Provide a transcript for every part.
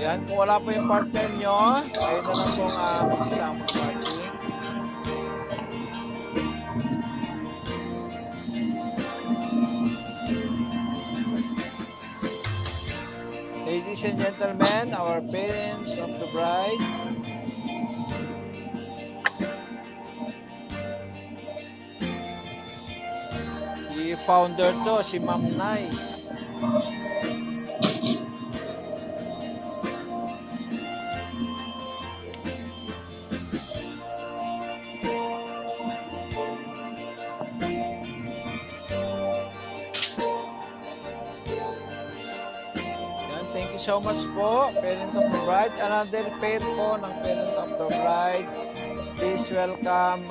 Yan, kung wala po yung partner nyo, kayo na lang pong mag-isang mag-marching. Ladies and gentlemen, our parents of the bride, si founder to, si Ma'am Nay. Yan, thank you so much po, parents of the bride. Another pair po ng parents of the bride. Please welcome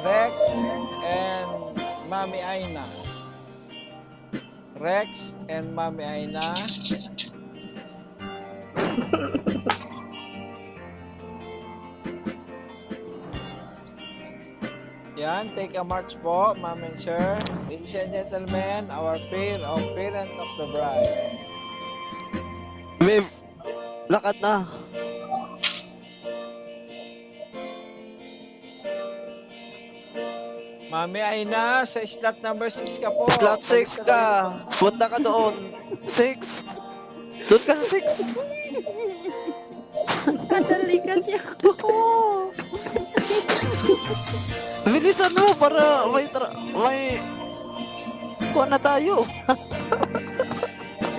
Rex and Mami Aina. Rex and Mami Aina. Yan, take a march po, ma'am and sir. Ladies and gentlemen, our pair of parents of the bride. Babe, lakad na. Mami Aina, sa slot number 6 ka po. Slot 6 ka. Punta ka doon. 6. Doon ka sa 6. Kadalikan niya ako. Bilisan mo para may kuha na tayo.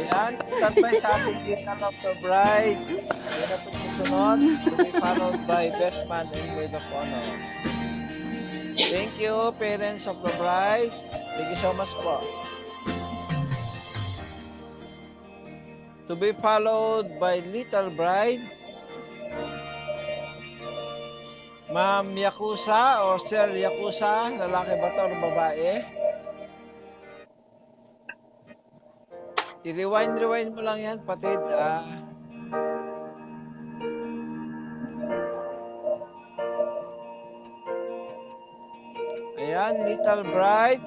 Yan, standby sa ating Vision of the Bride. Yan na po susunod. To be followed by Best Man and Maid of Honor. Thank you, parents of the bride. Thank you so much po. To be followed by Little Bride. Ma'am Yakuza or Sir Yakuza, lalaki ba to o babae? I-rewind mo lang yan, patid. Ayan, Little Bride.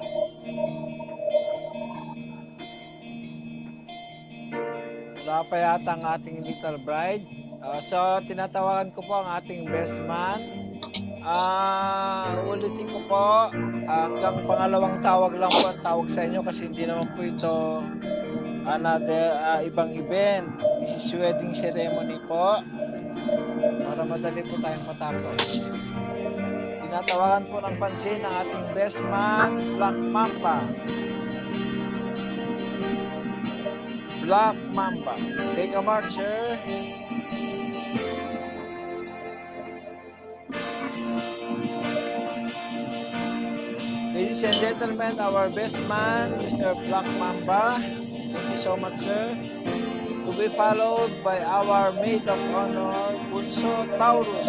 Wala pa yata ang ating Little Bride. So, tinatawagan ko po ang ating best man. Ulitin ko po, hanggang pangalawang tawag lang po ang tawag sa inyo kasi hindi naman po ito another ibang event. This is wedding ceremony po para madali po tayong matapos. Tinatawagan po ng pansin ang ating best man, Black Mamba. Black Mamba. Take a march, sir. Ladies and gentlemen, our best man, Mr. Black Mamba. Thank you so much, sir. To be followed by our maid of honor, Bunso Taurus.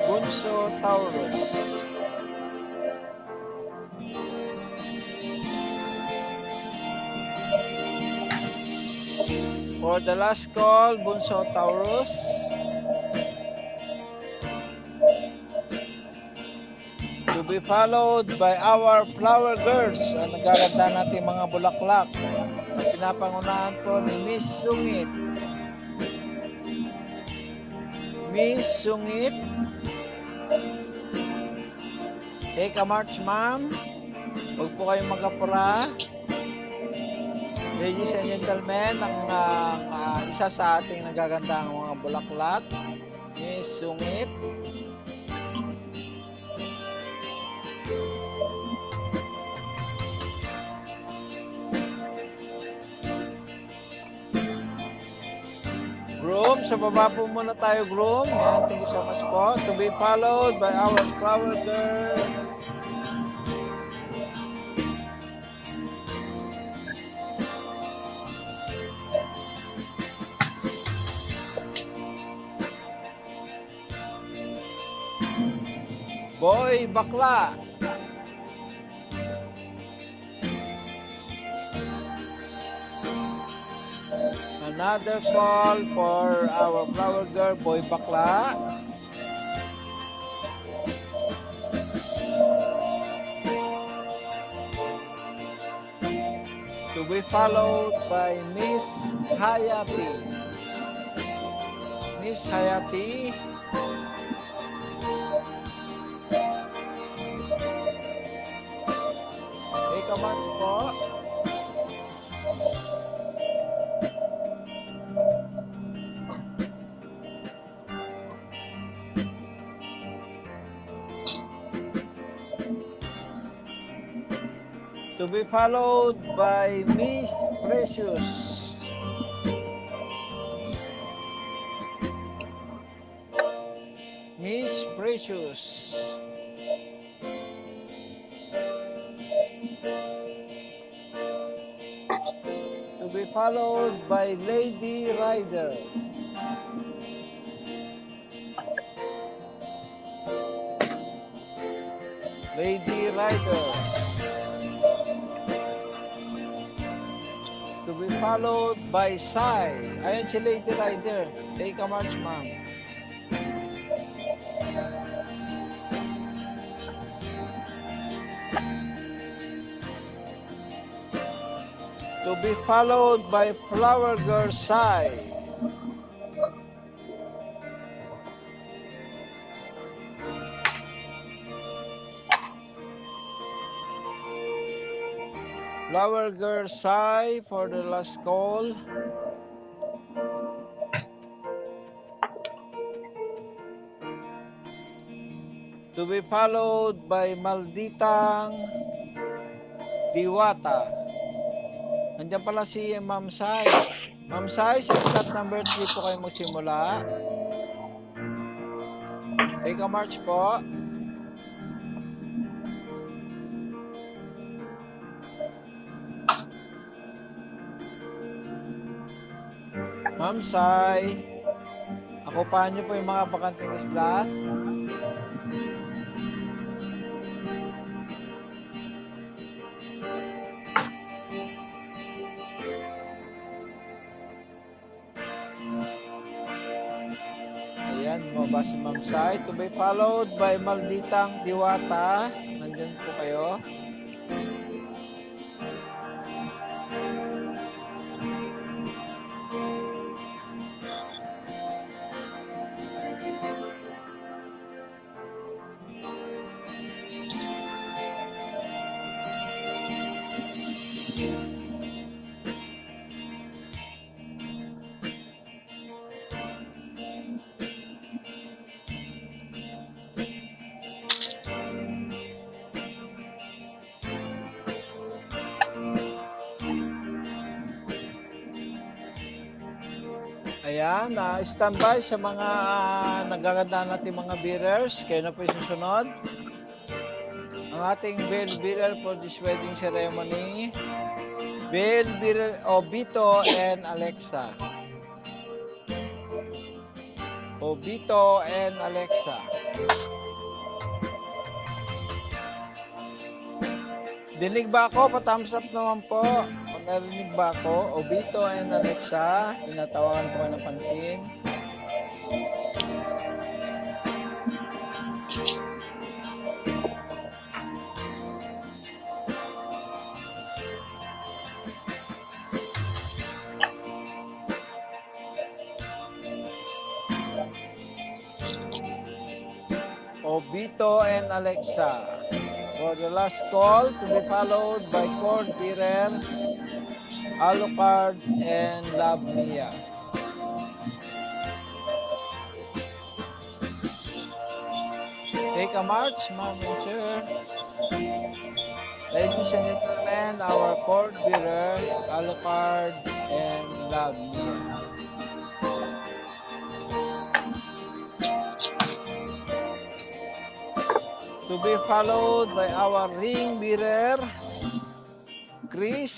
Bunso Taurus. For the last call, Bunso Taurus. To be followed by our flower girls. Nagaganda natin mga bulaklak. Pinapangunahan po ni Miss Sungit. Miss Sungit. Take a march, ma'am. Huwag po kayong magapura. Ladies and gentlemen, ang isa sa ating nagagandang mga bulaklak, Miss Sungit. Groom, sa baba po muna tayo, groom. Yan, thank you so much po. To be followed by our flower girl. Boy Bakla. Another call for our flower girl, Boy Bakla. To be be followed by Miss Hayati. Miss Hayati. Take a mark po. To be followed by Miss Precious. Miss Precious. To be followed by Lady Rider. Lady Rider. To be followed by Sai. Ayun si Lady Rider. Take a march, ma'am. To be followed by Flower Girl Sai. Flower Girl Sai for the last call. To be followed by Malditang Diwata. Nandiyan pala si Ma'am Sai. Ma'am Sai, sa slot number 3 po kayo magsimula. Take a march po. Ma'am Sai, akupahan niyo po yung mga bakanting slot. Ayan, bumaba si Ma'am Sai. To be followed by Malditang Diwata. Nandyan po kayo. Ayan, standby sa mga nagaganda natin mga bearers. Kayo na po yung susunod. Ang ating bell bearer for this wedding ceremony. Bell bearer Obito and Alexa. Obito and Alexa. Dinig ba ako? Pa-thumbs up naman po. Kung narinig ba ako? Obito and Alexa. Tinatawagan ko ng pansin. Obito and Alexa. For the last call, to be followed by Cord Bearer, Alucard, and Love Mia. Take a march, ma'am and sir. Ladies and gentlemen, our Cord Bearer, Alucard, and Love Mia. To be followed by our ring bearer, Chris.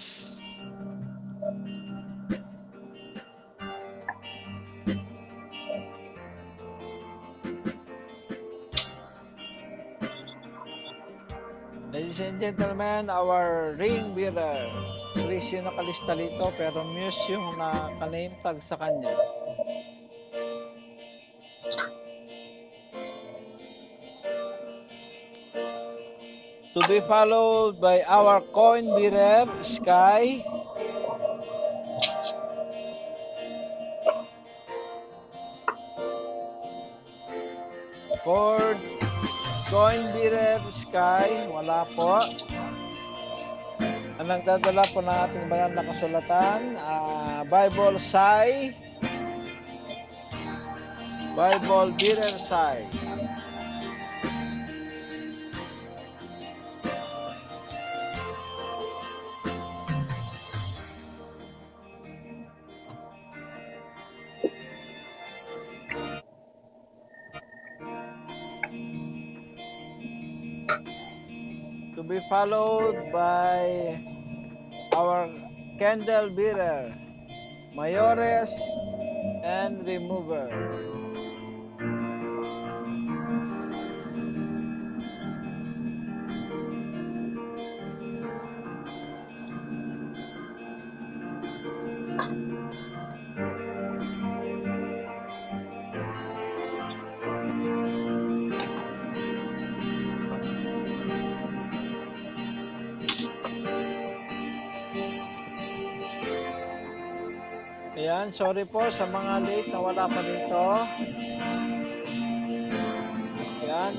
Ladies and gentlemen, our ring bearer, Chris yung nakalista dito pero Muse yung naka-name tag sa kanya. To be followed by our coin bearer, Sky. Ford Coin Bearer Sky, wala po. Ang nagdadala po ng ating banal na kasulatan, Bible Sai, Bible Bearer Sai. To be followed by our candle bearer, Mayores and Remover. Ayan, sorry po sa mga late na wala pa dito. Ayan,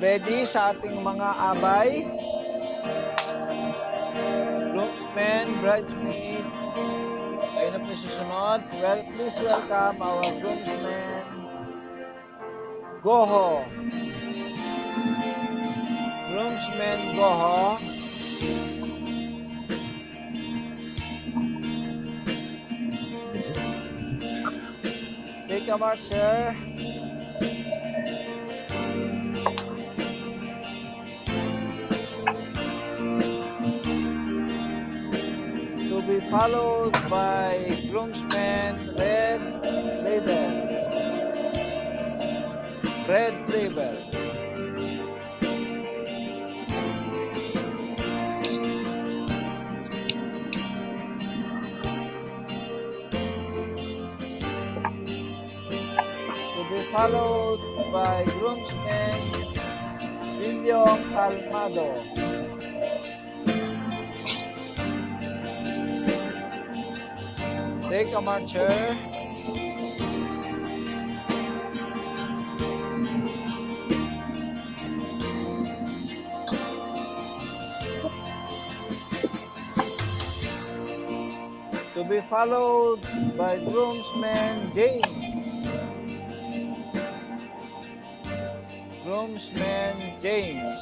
ready sa ating mga abay. Groomsmen, bridesmaid. Ayun na po susunod. Well, please welcome our groomsmen. Goho. Groomsmen Goho. Take a mark, sir. To be followed by groomsmen Red Label. Red Label. To be followed by groomsmen William Calmado. Take a marcher. To be followed by groomsman James. Groomsman James.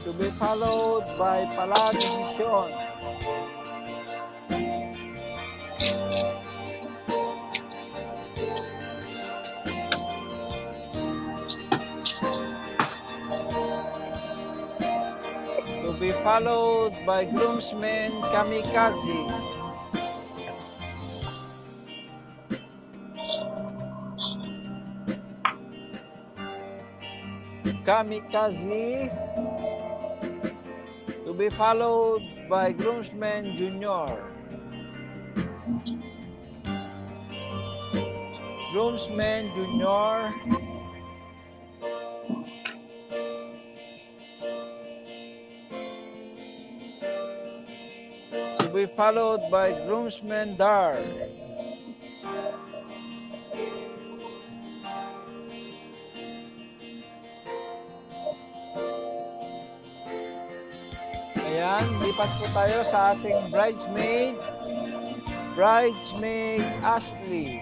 To be followed by Paladin. To be followed by groomsmen Kamikaze. Kamikaze. To be followed by groomsmen Junior. Groomsmen Junior. To be followed by groomsmen Dar. Ayan, lipat po tayo sa ating bridesmaid. Bridesmaid Ashley.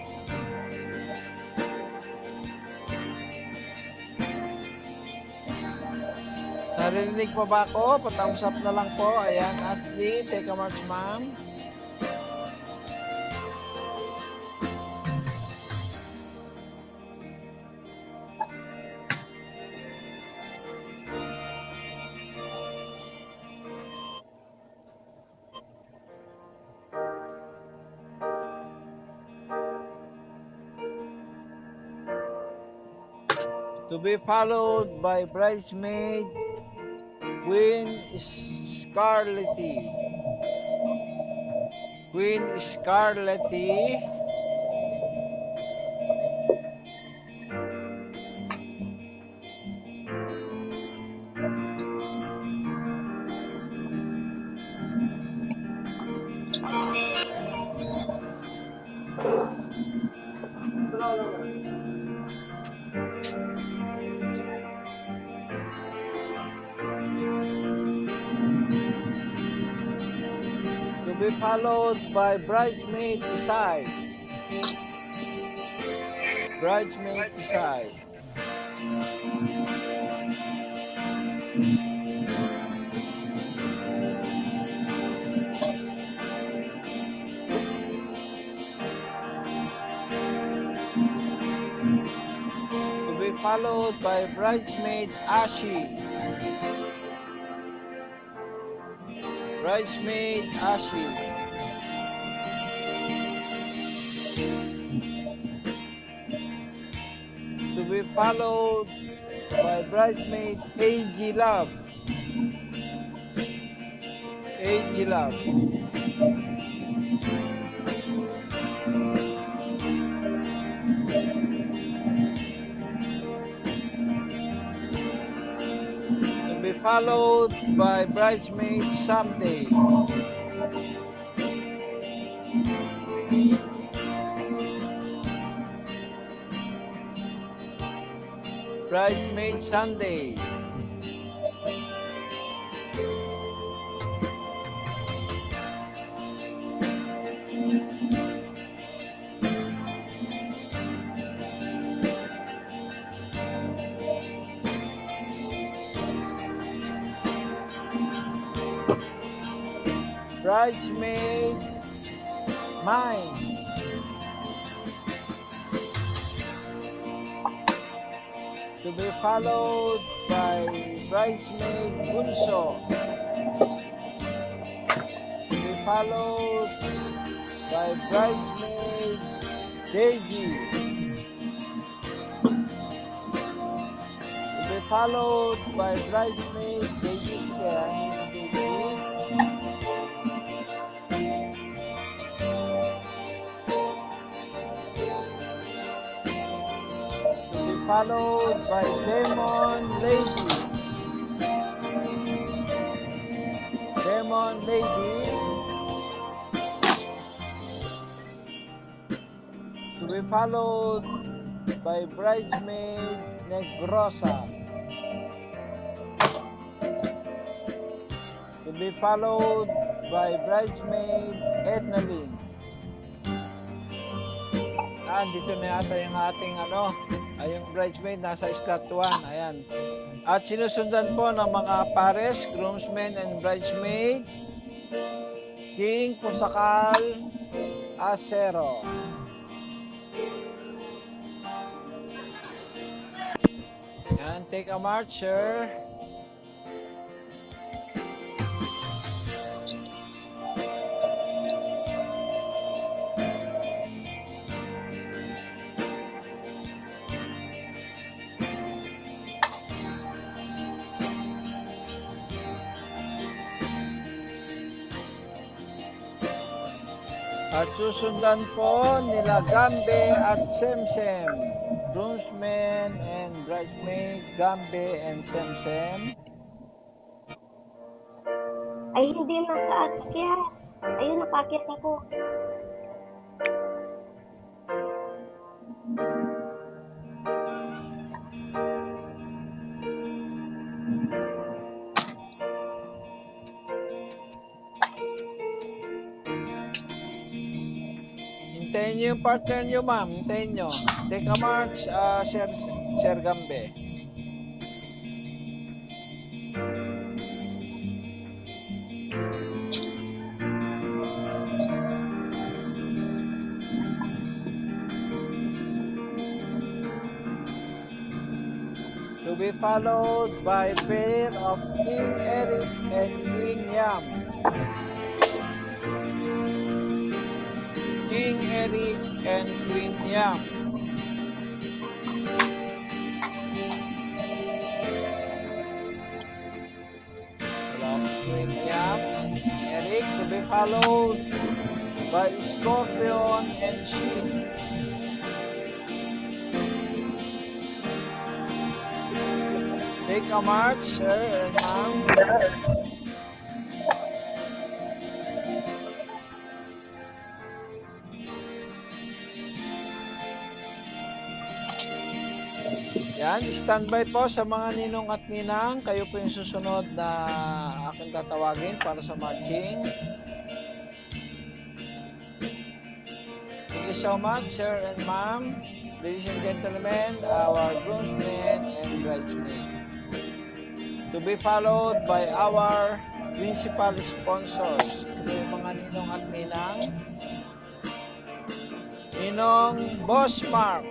Narinig pa ba ako? Patthumbs up na lang po. Ayan, Ashley, take a march, ma'am. To be followed by bridesmaid Queen Scarletty. Queen Scarletty. be followed by Bridesmaid Isai. Bridesmaid Isai. To be followed by Bridesmaid Ashi. Bridesmaid Ashi. To be followed by Bridesmaid AG Love. AG Love. To be followed by Bridesmaid Someday. Bridesmaid Sunday. Bridesmaid Mine. To be followed by Bridesmaid Bunso. To be followed by Bridesmaid Deji. To be followed by Bridesmaid Deji. Followed by Demon Lady. Demon Lady. To be followed by Bridesmaid Negrosa. To be followed by Bridesmaid Ednaline. Dito na yata yung ating yung bridesmaid nasa slot 1. Ayan. At sinusundan po ng mga pares, groomsmen and bridesmaid, King Pusakal Acero. Ayan, take a marcher. At susundan po nila Gambe at Semsem. Groomsmen and bridesmaid, Gambe and Semsem. Ay, hindi nakaakyat. Ayun, nakaakyat ako. Hintayin nyo yung partner nyo, ma'am. Hintayin nyo. Take a march, Sir Gambe. To be followed by pair of King Eric and Queen Yam. King Eric and Queen Yam. Queen Yam and Eric, to be followed by Scorpion and Sheep. Take a march, sir and ma'am. Yan, standby po sa mga ninong at ninang. Kayo po yung susunod na aking tatawagin para sa marching. Thank you so much, sir and ma'am. Ladies and gentlemen, our groomsmen and bridesmaids. To be followed by our principal sponsors. Ito yung mga ninong at ninang. Ninong Boss Mark.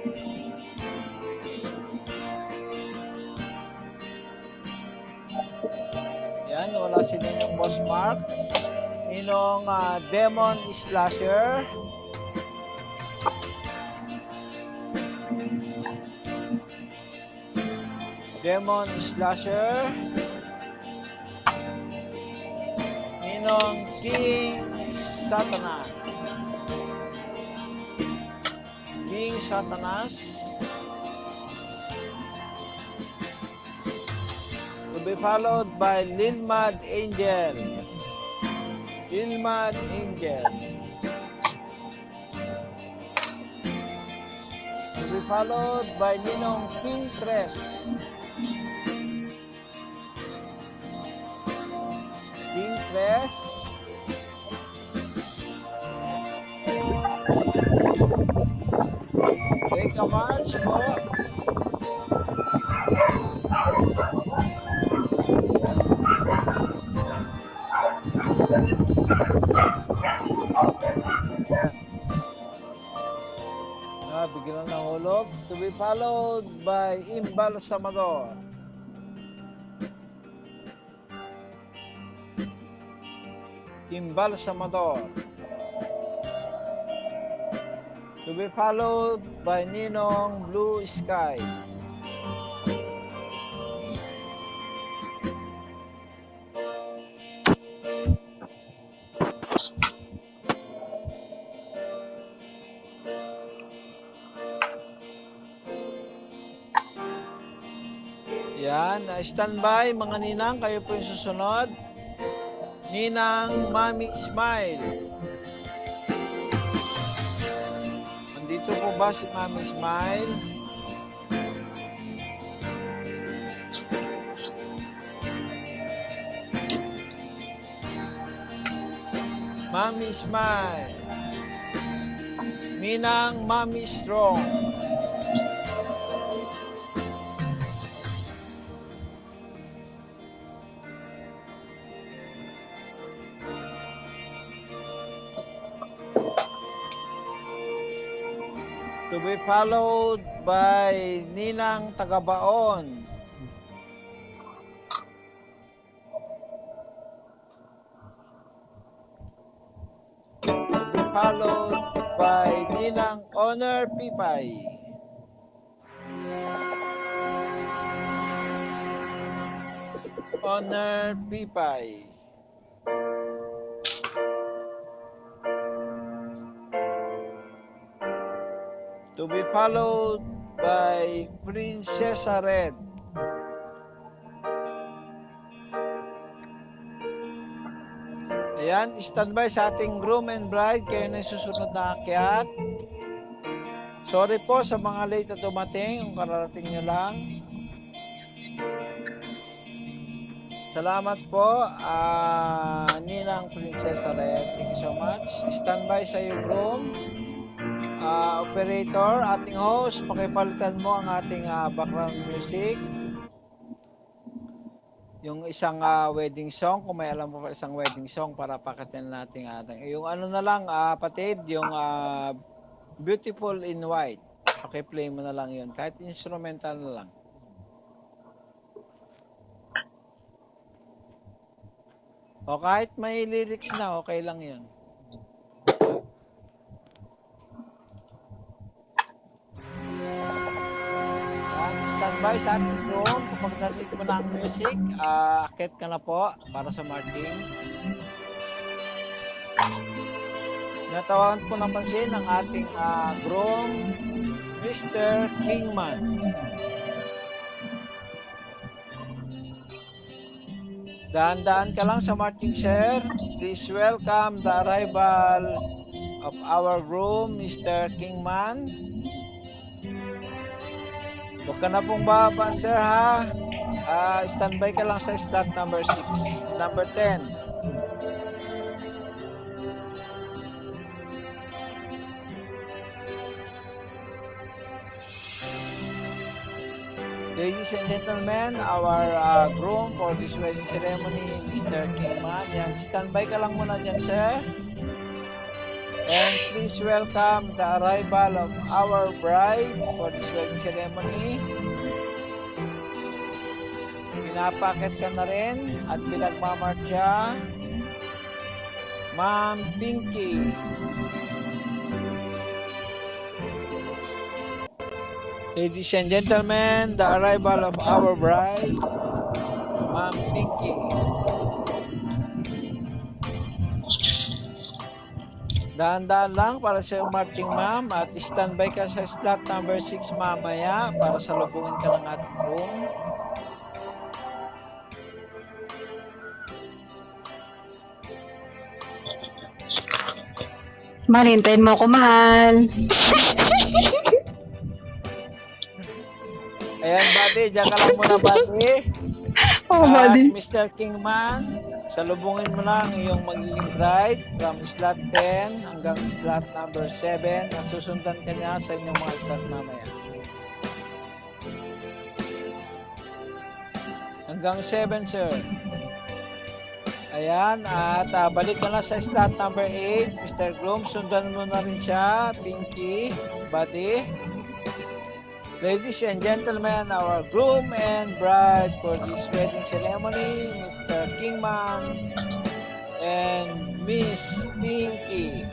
Yan, wala si Ninong Boss Mark. Ninong Demon Slasher. Demon Slasher. Ninong King Satanas. King Satanas. To be followed by Lil Mad Angel. Lil Mad Angel. To be followed by Ninong King Crest. King Crest. Take a march po. Bigyan ng hulog. To be followed by Imbal Samador. Imbal Samador. To be followed by Ninong Blue Sky. Yan, standby mga ninang, kayo po yung susunod. Ninang Mami Smile. Nandito po ba si Mami Smile? Mami Smile. Ninang Mami Strong. To be followed by Ninang Tagabaon. To be followed by Ninang Honor Pipay. Honor Pipay. To be followed by Princesa Red. Ayan, standby sa ating groom and bride. Kayo na yung susunod na akyat. Sorry po sa mga late na dumating. Kung kararating nyo lang. Salamat po, Ninang Princesa Red. Thank you so much. Standby sa iyo, groom. Operator, ating host, pakipalitan mo ang ating background music. Yung isang wedding song, kung may alam mo pa isang wedding song para pakitin natin ating. Yung ano na lang, patid, yung Beautiful in White. Pakiplay mo na lang yun. Kahit instrumental na lang. O kahit may lyrics na, okay lang yun. Standby sa ating room. Kapag narinig mo na ang music, akit ka na po para sa marching. Natawagan po napansin ang ating groom, Mr. Kingman. Dahan-dahan ka lang sa marching, sir. Please welcome the arrival of our groom, Mr. Kingman. Huwag ka na pong bababa, sir, ha? Standby ka lang sa slot number 6. Number 10. Ladies and gentlemen, our groom for this wedding ceremony, Mr. Kingman. Yan, standby ka lang muna dyan, sir. And please welcome the arrival of our bride for this wedding ceremony. Pinapakit ka na rin at pinagmamarcha, Ma'am Pinky. Ladies and gentlemen, the arrival of our bride, Ma'am Pinky. Dahan-dahan lang para sa marching ma'am at standby ka sa slot number 6 mamaya para salubungin ka ng ating room. Mahal, hintayin mo ako, mahal. Ayan, buddy, dyan ka lang muna, buddy. Oh, At buddy. Mr. Kingman, salubungin mo lang yung magiging bride from slot 10 hanggang slot number 7 at susundan ka niya sa inyong mga slot mamaya. Hanggang 7, sir. Ayan, at balik ka na sa slot number 8, Mr. Groom. Sundan mo na rin siya, Pinky, buddy. Ladies and gentlemen, our groom and bride for this wedding ceremony, Mr. Kingman and Miss Pinky.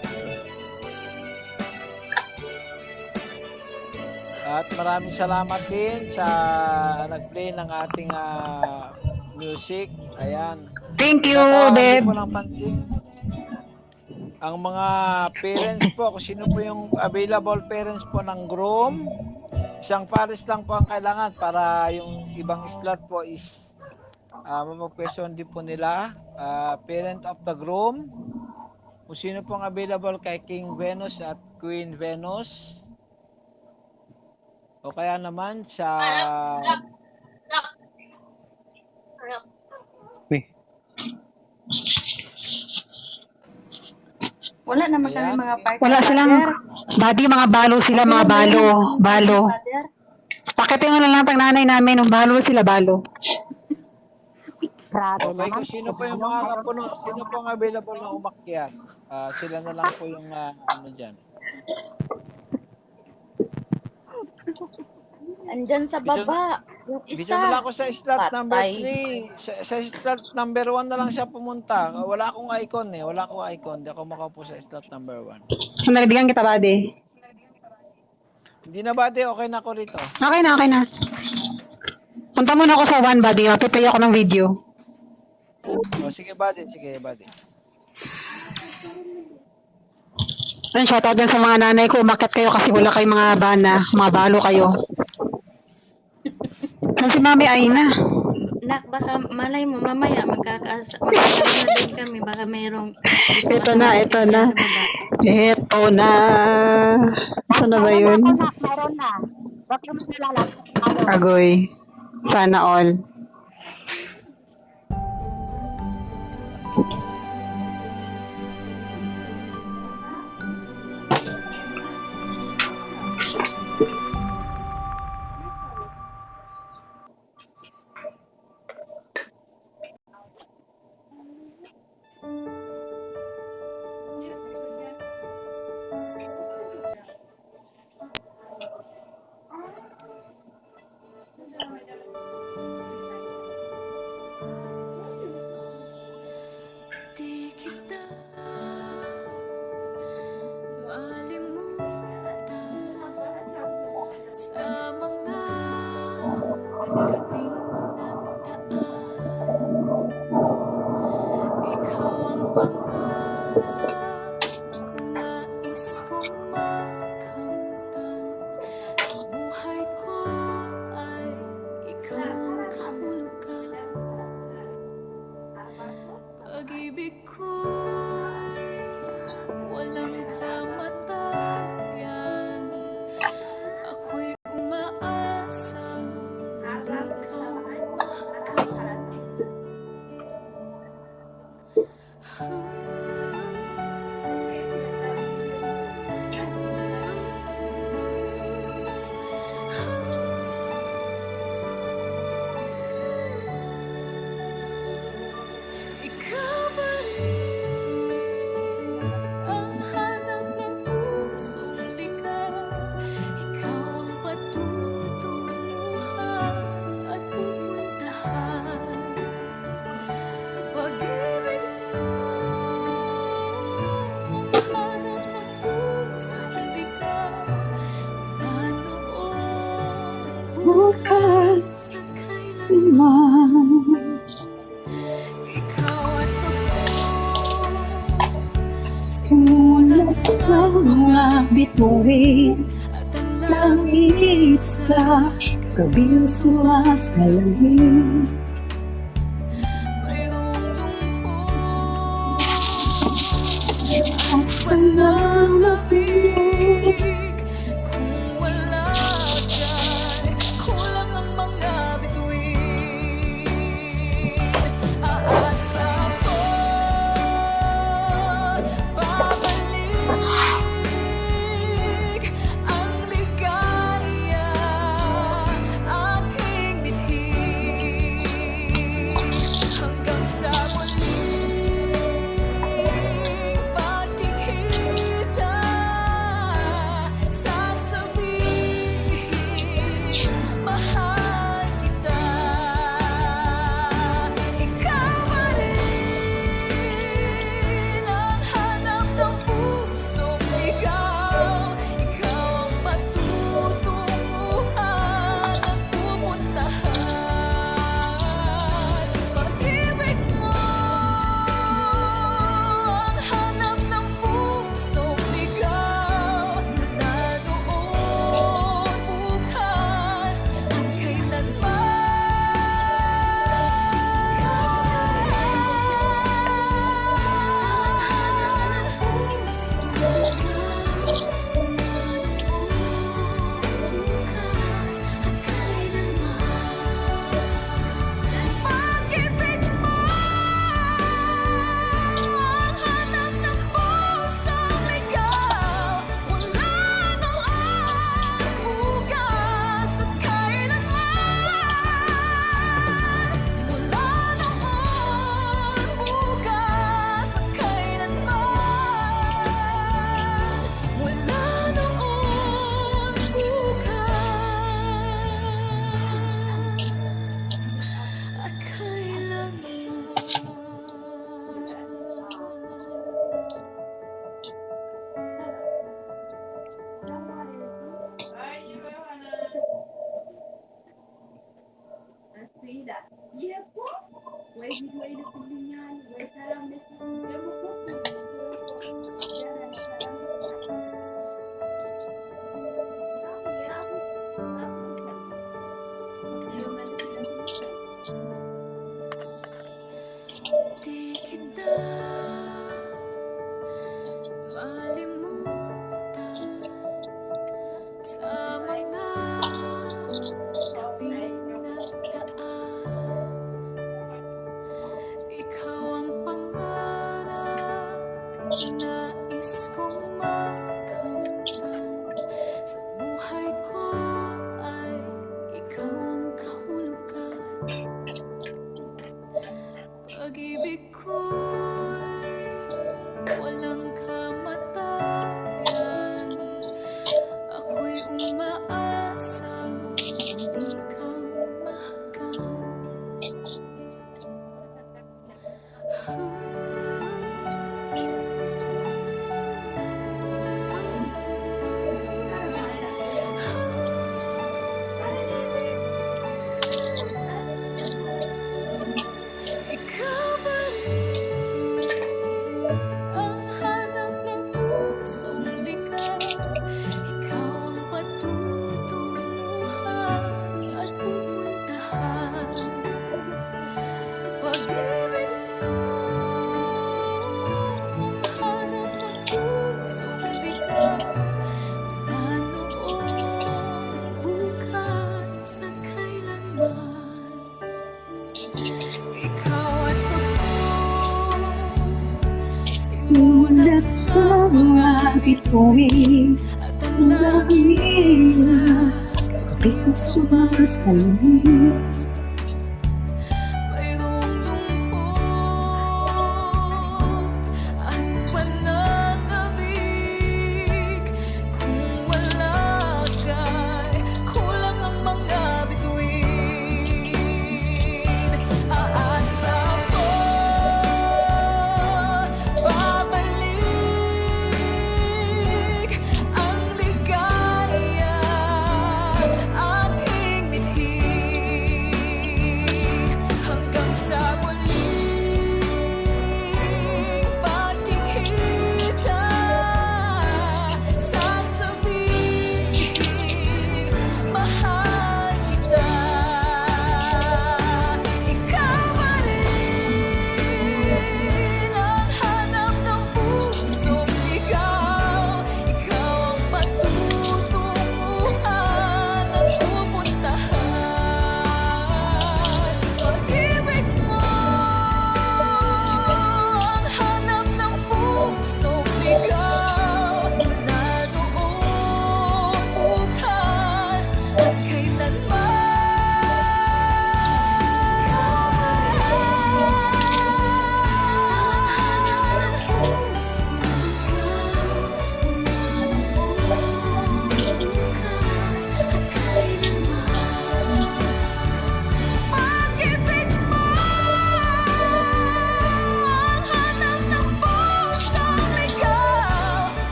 At maraming salamat din sa nag-play ng ating music. Ayan. Thank you, Natawagan babe. ko lang pansin. Ang mga parents po, kung sino po yung available parents po ng groom, isang pares lang po ang kailangan para yung ibang slot po is mapapwestuhan din po nila. Parent of the groom, kung sino pong available kay King Venus at Queen Venus. O kaya naman sa... Wala naman kami Ayan. mga partner. Wala silang, buddy, mga balo sila, mga balo. Balo. Pakitin mo na lang pag nanay namin, yung balo sila, balo. Okay, kung sino po yung mga kapuno, sino po ang available na umakyat, sila na lang po yung ano dyan. Andyan sa baba. Yung Bigyan mo lang isa. ako sa slot number Patay. 3. Sa slot number 1 na lang siya pumunta. Wala akong icon eh. Wala akong icon. Hindi ako makaupo sa slot number 1. So, nalibigyan kita, buddy. Hindi na ba, okay na ako rito. Okay na, okay na. Punta muna ako sa 1, buddy. Mapiplay ako ng video. O, sige, buddy. Sige, buddy. Ayun, shoutout din sa mga nanay ko. Umakyat kayo kasi wala kayong mga bana. Mga balo kayo. Saan si Mami Aina? Nak, baka malay mo, mamaya magkakaroon na din kami. Baka mayroong... Ito na, ito na. Ito na. Saan na ba yun? Meron na. Bakit mo kilala? Agoy. Sana all. Di kita malimutan sa mga gabing nagdaan. Ikaw ang pangarap, nais kong makamtan. Sa buhay ko ay ikaw ang kahulugan. Pag-ibig ko'y walang kamatayan. Ako'y umaasang muli kang mahal. mga bituin at ang langit sa gabing sumasalamin. mayroong lungkot Ang pananabik, kung wala ka'y kulang ang mga bituin. Aasa ko babalik ang ligaya aking bithin hanggang sa muling pagkikita. Sasabihin mahal kita. Ikaw pa rin ang hanap ng pusong ligaw. Ikaw ang patutunguhan at pupuntahan. Pag-ibig mo ang hanap ng pusong ligaw. Na noon, bukas, at kailanman. Pag-ibig mo ang hanap ng pusong ligaw. Wala noon, bukas, at kailanman. Wala noon, bukas, at kailanman. Wala noon, bukas, at di kita malimutan sa mga gabing nagdaan. Ikaw ang pangarap, nais kong makamtan. Sa buhay ko ay ikaw ang kahulugan. Pag-ibig ko'y walang kamatayan. Ako'y umaasang muli kang mahal. Ikaw pa rin ang hanap ng pusong ligaw. Ikaw ang patutunguhan at pupuntahan. Pag-ibig mo ang hanap ng pusong ligaw. Wala noon, bukas, at kailanman. Ikaw at ako, sulat sa mga bituin at ang langit sa gabing sumasalamin. mayroong lungkot at pananabik. Kung wala ka'y kulang ang mga bituin. Aasa ko babalik ang ligaya aking bithin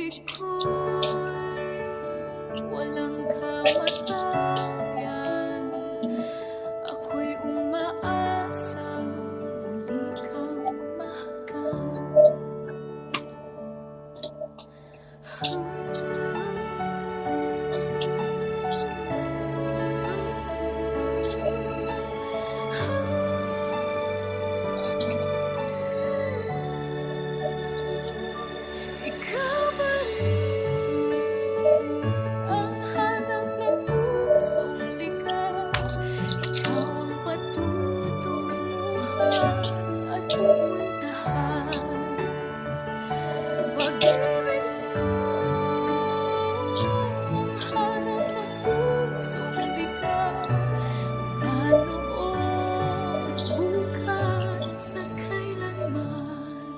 pag-ibig ko'y walang kamatayan. Ako'y umaasang muli kang mahagkan. Ikaw ba rin ang hanap ng pusong ligaw? Ikaw ang patutunguhan at pupuntahan. Pag-ibig mo ang hanap ng pusong ligaw. Mula noon, bukas at kailanman.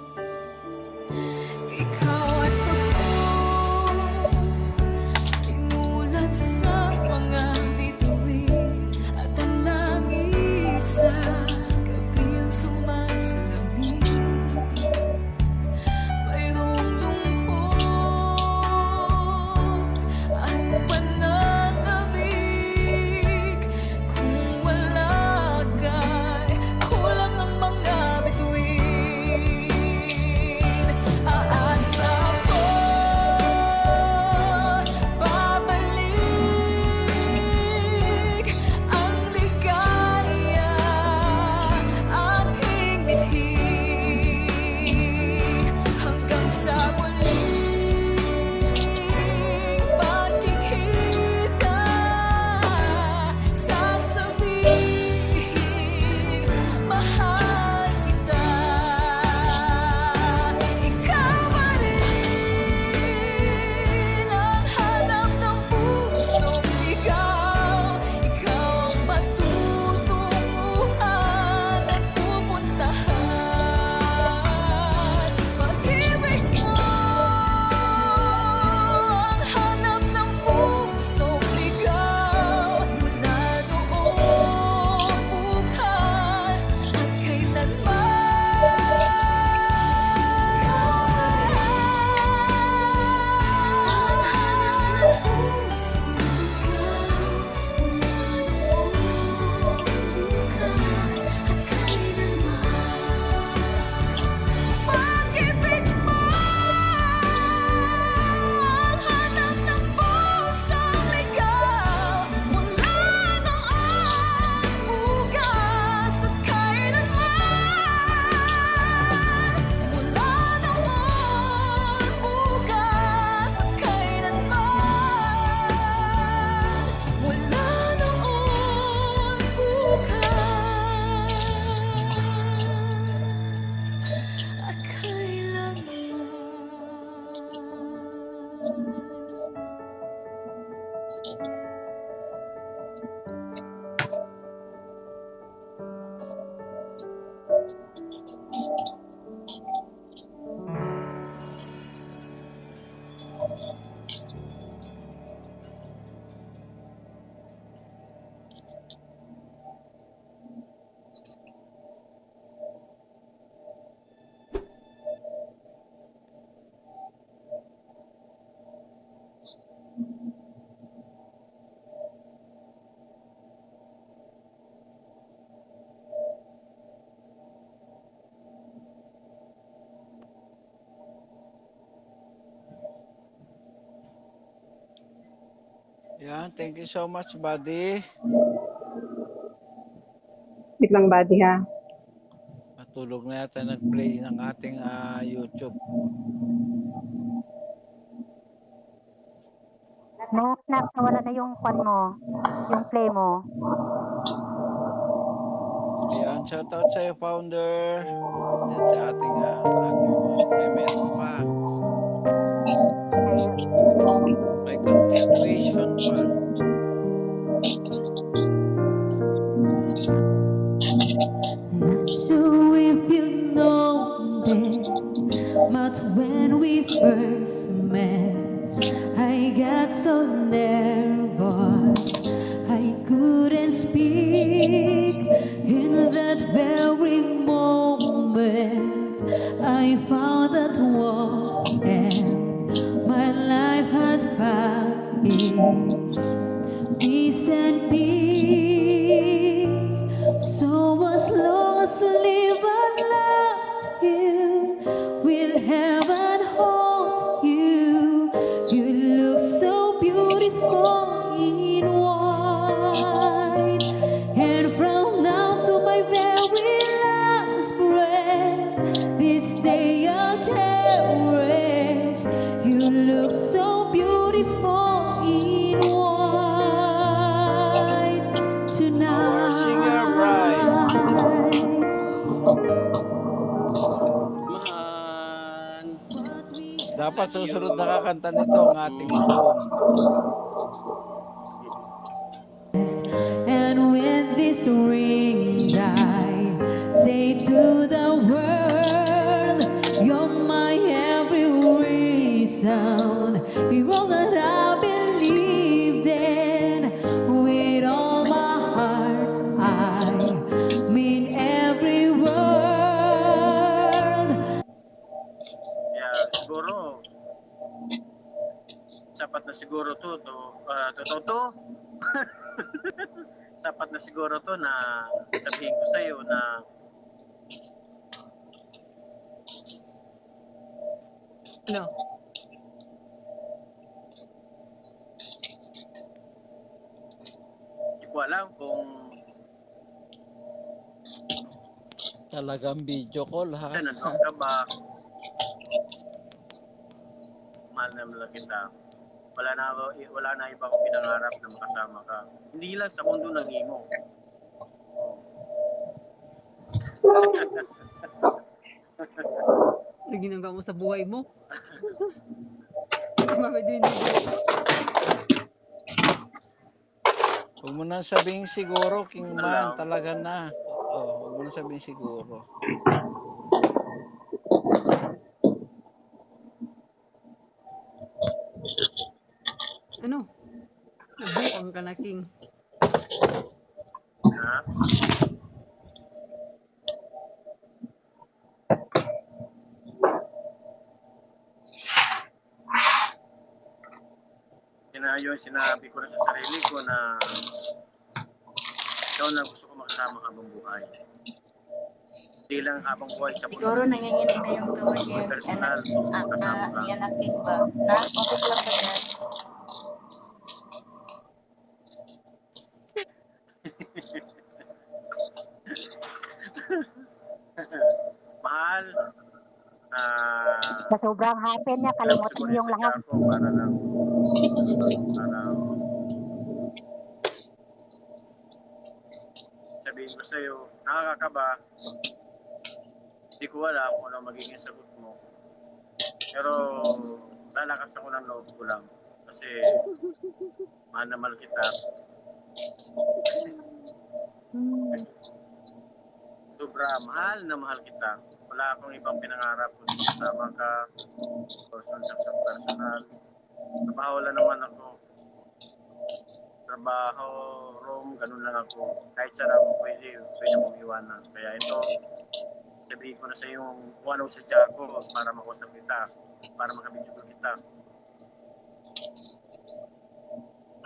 Ikaw at ako, sinulat sa mga bituin, at ang langit sa gabing sumasalamin. Mayroong lungkot at pananabik. Kung wala ka'y kulang ang mga bituin. Aasa ko babalik ang ligaya aking mithi. Hanggang sa muling pagkikita, sasabihin mahal kita. Ikaw ba rin ang hanap ng pusong ligaw? Ikaw ang patutunguhan at pupuntahan. Pag-ibig mo ang hanap ng pusong ligaw. Mula noon, bukas at kailanman. Ang hanap ng pusong ligaw. Mula noon, bukas at kailanman. Pag-ibig mo ang hanap ng pusong ligaw. Mula noon, bukas at kailanman. Mula noon, bukas at kailanman. Mula noon, bukas at kailanman. Yan, thank you so much, buddy. Wait lang, buddy, ha? Matulog na yata nag-play ng ating YouTube. No, snap, nawala na yung kwan mo, yung play mo. Ayan, shoutout sa'yo, founder. Yan sa ating meron pa. May continuation pa. Not sure if you know this, but when we first met, I got so nervous I couldn't speak. In that very moment, I found that what and my peace and peace. So as long as I live and loved you, will heaven hold you? You look so beautiful in white, and from now to my very last breath, this day I'll cherish. You look so beautiful in white tonight. Singer Bride. Mahal. Dapat susunod na kakanta nito ang ating Boom. And when this ring die, say to the world, you're my every reason. You're all that I believed in. With all my heart, I mean every word. Kaya siguro, sapat na siguro to. Sapat na siguro to na sabihin ko sa'yo na No. hindi ko alam kung Talagang video call ha. saan nandoon ka ba. Mahal na lang kita. Wala na iba akong pinangarap na makasama ka. Hindi lang sa mundo ng imo. Naginagawa mo sa buhay mo. Mamadinig. Huwag mo na sabihin siguro, King Man, Alam. talaga na. Oo, huwag mo na sabihin siguro. Ano? Nabuang ka na, King. Ha? Yun sinabi ko na sa sarili ko na ikaw na gusto ko makasama habang buhay. Hindi lang habang buhay sa Siguro mundo. nanginginig na yung tuwa niya. Personal, kasama ka. Iyanakit ba? Na, okay lang ba yan? Mahal. Sa sobrang happy niya, kalimutan siguro niyo yung lahat. Ako para sabihin ko sa'yo, nakakakaba. Hindi ko alam kung ano magiging sagot mo. Pero lalakas ako ng loob ko lang. Kasi mahal na mahal kita. Sobra mahal na mahal kita. Wala akong ibang pinangarap kundi kasama ka. Personal. Trabaho lang naman ako. Trabaho, room, ganun lang ako. Kahit saan ako pwede mong iwanan. Kaya ito, sabihin ko na sa yung kung anong sadya ko para makusap kita, para makabidyo kita.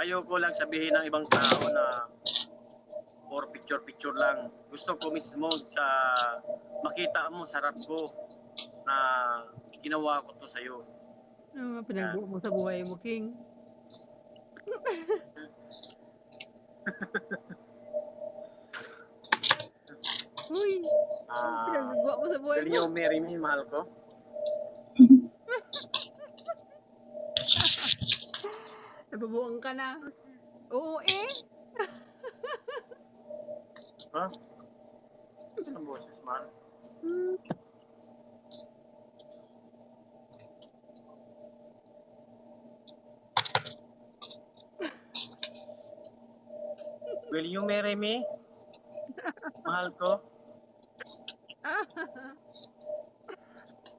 Ayoko lang sabihin ng ibang tao na or picture lang. Gusto ko mismo sa makita mo sa harap ko na ginawa ko to sa'yo. Ano nga pinagbuo mo sa buhay mo, King? Uy! Pinagbuo mo sa buhay Dali mo. yung marry me, mahal ko. Nababuang ka na. Oo eh. Ha? Ano ang boses, mahal? Will you marry me? Mahal ko.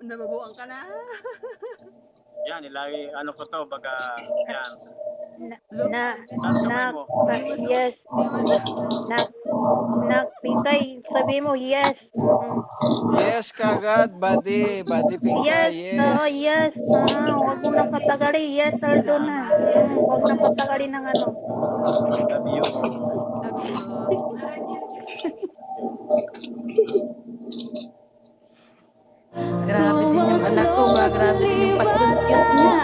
Nababuang ka na. Yan, ilagay, ano ko to, baga, yan. Look, Saan kamay mo? yes. Nak, Pinkay, sabi mo, yes. Yes kagad, buddy. Buddy Pinka, Yes, oo, yes. yes. Huwag mo na patagalin. Yes, Aldo na. Huwag na patagalin ng ano. Love you. Love you. Grabe din yung anak ko ba? Grabe din yung pag-cute niya.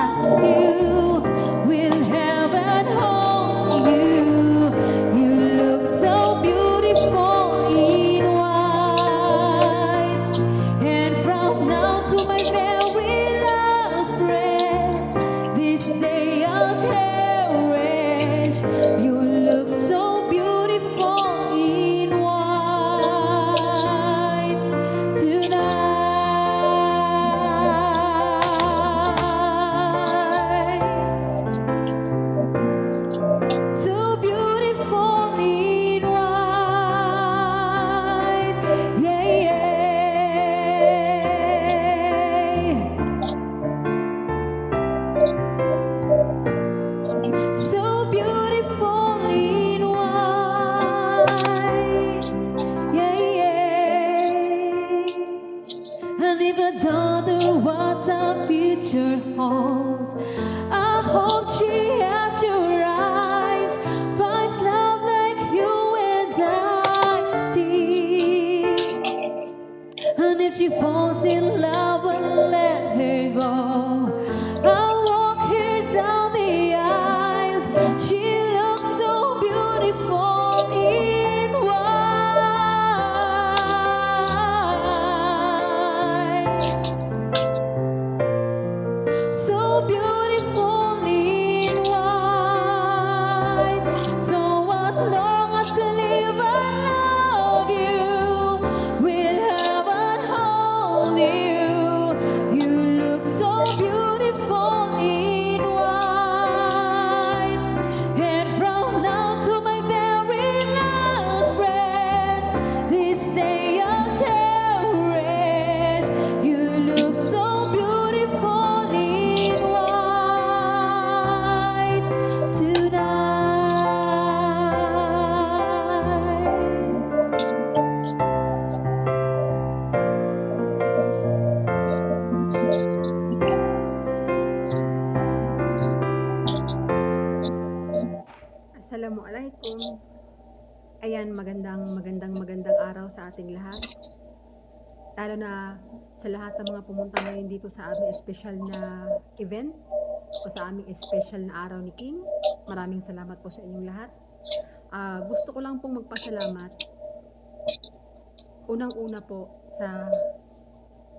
Will heaven hold you? You look so beautiful in white. And from now to my very last breath, this day I'll cherish. You look so beautiful in white tonight. So beautiful in white, yeah, yeah. So beautiful in white, yeah, yeah. And even though what our future holds, I hope she has your eyes, finds love like you and I did. And if she falls in love, I'll let her go. I'll walk her down the aisles. She looks so beautiful in white. So beautiful in white. So as long as I live, I love you. Will heaven hold you? You look so beautiful in white. And from now to my very last breath, this day I'll cherish. You look so beautiful in white tonight. Assalamualaikum. Ayan, magandang araw sa ating lahat. Lalo na sa lahat ng mga pumunta ngayon dito sa aming special na event o sa aming special na araw ni King. Maraming salamat po sa inyong lahat. Gusto ko lang pong magpasalamat. Unang-una po sa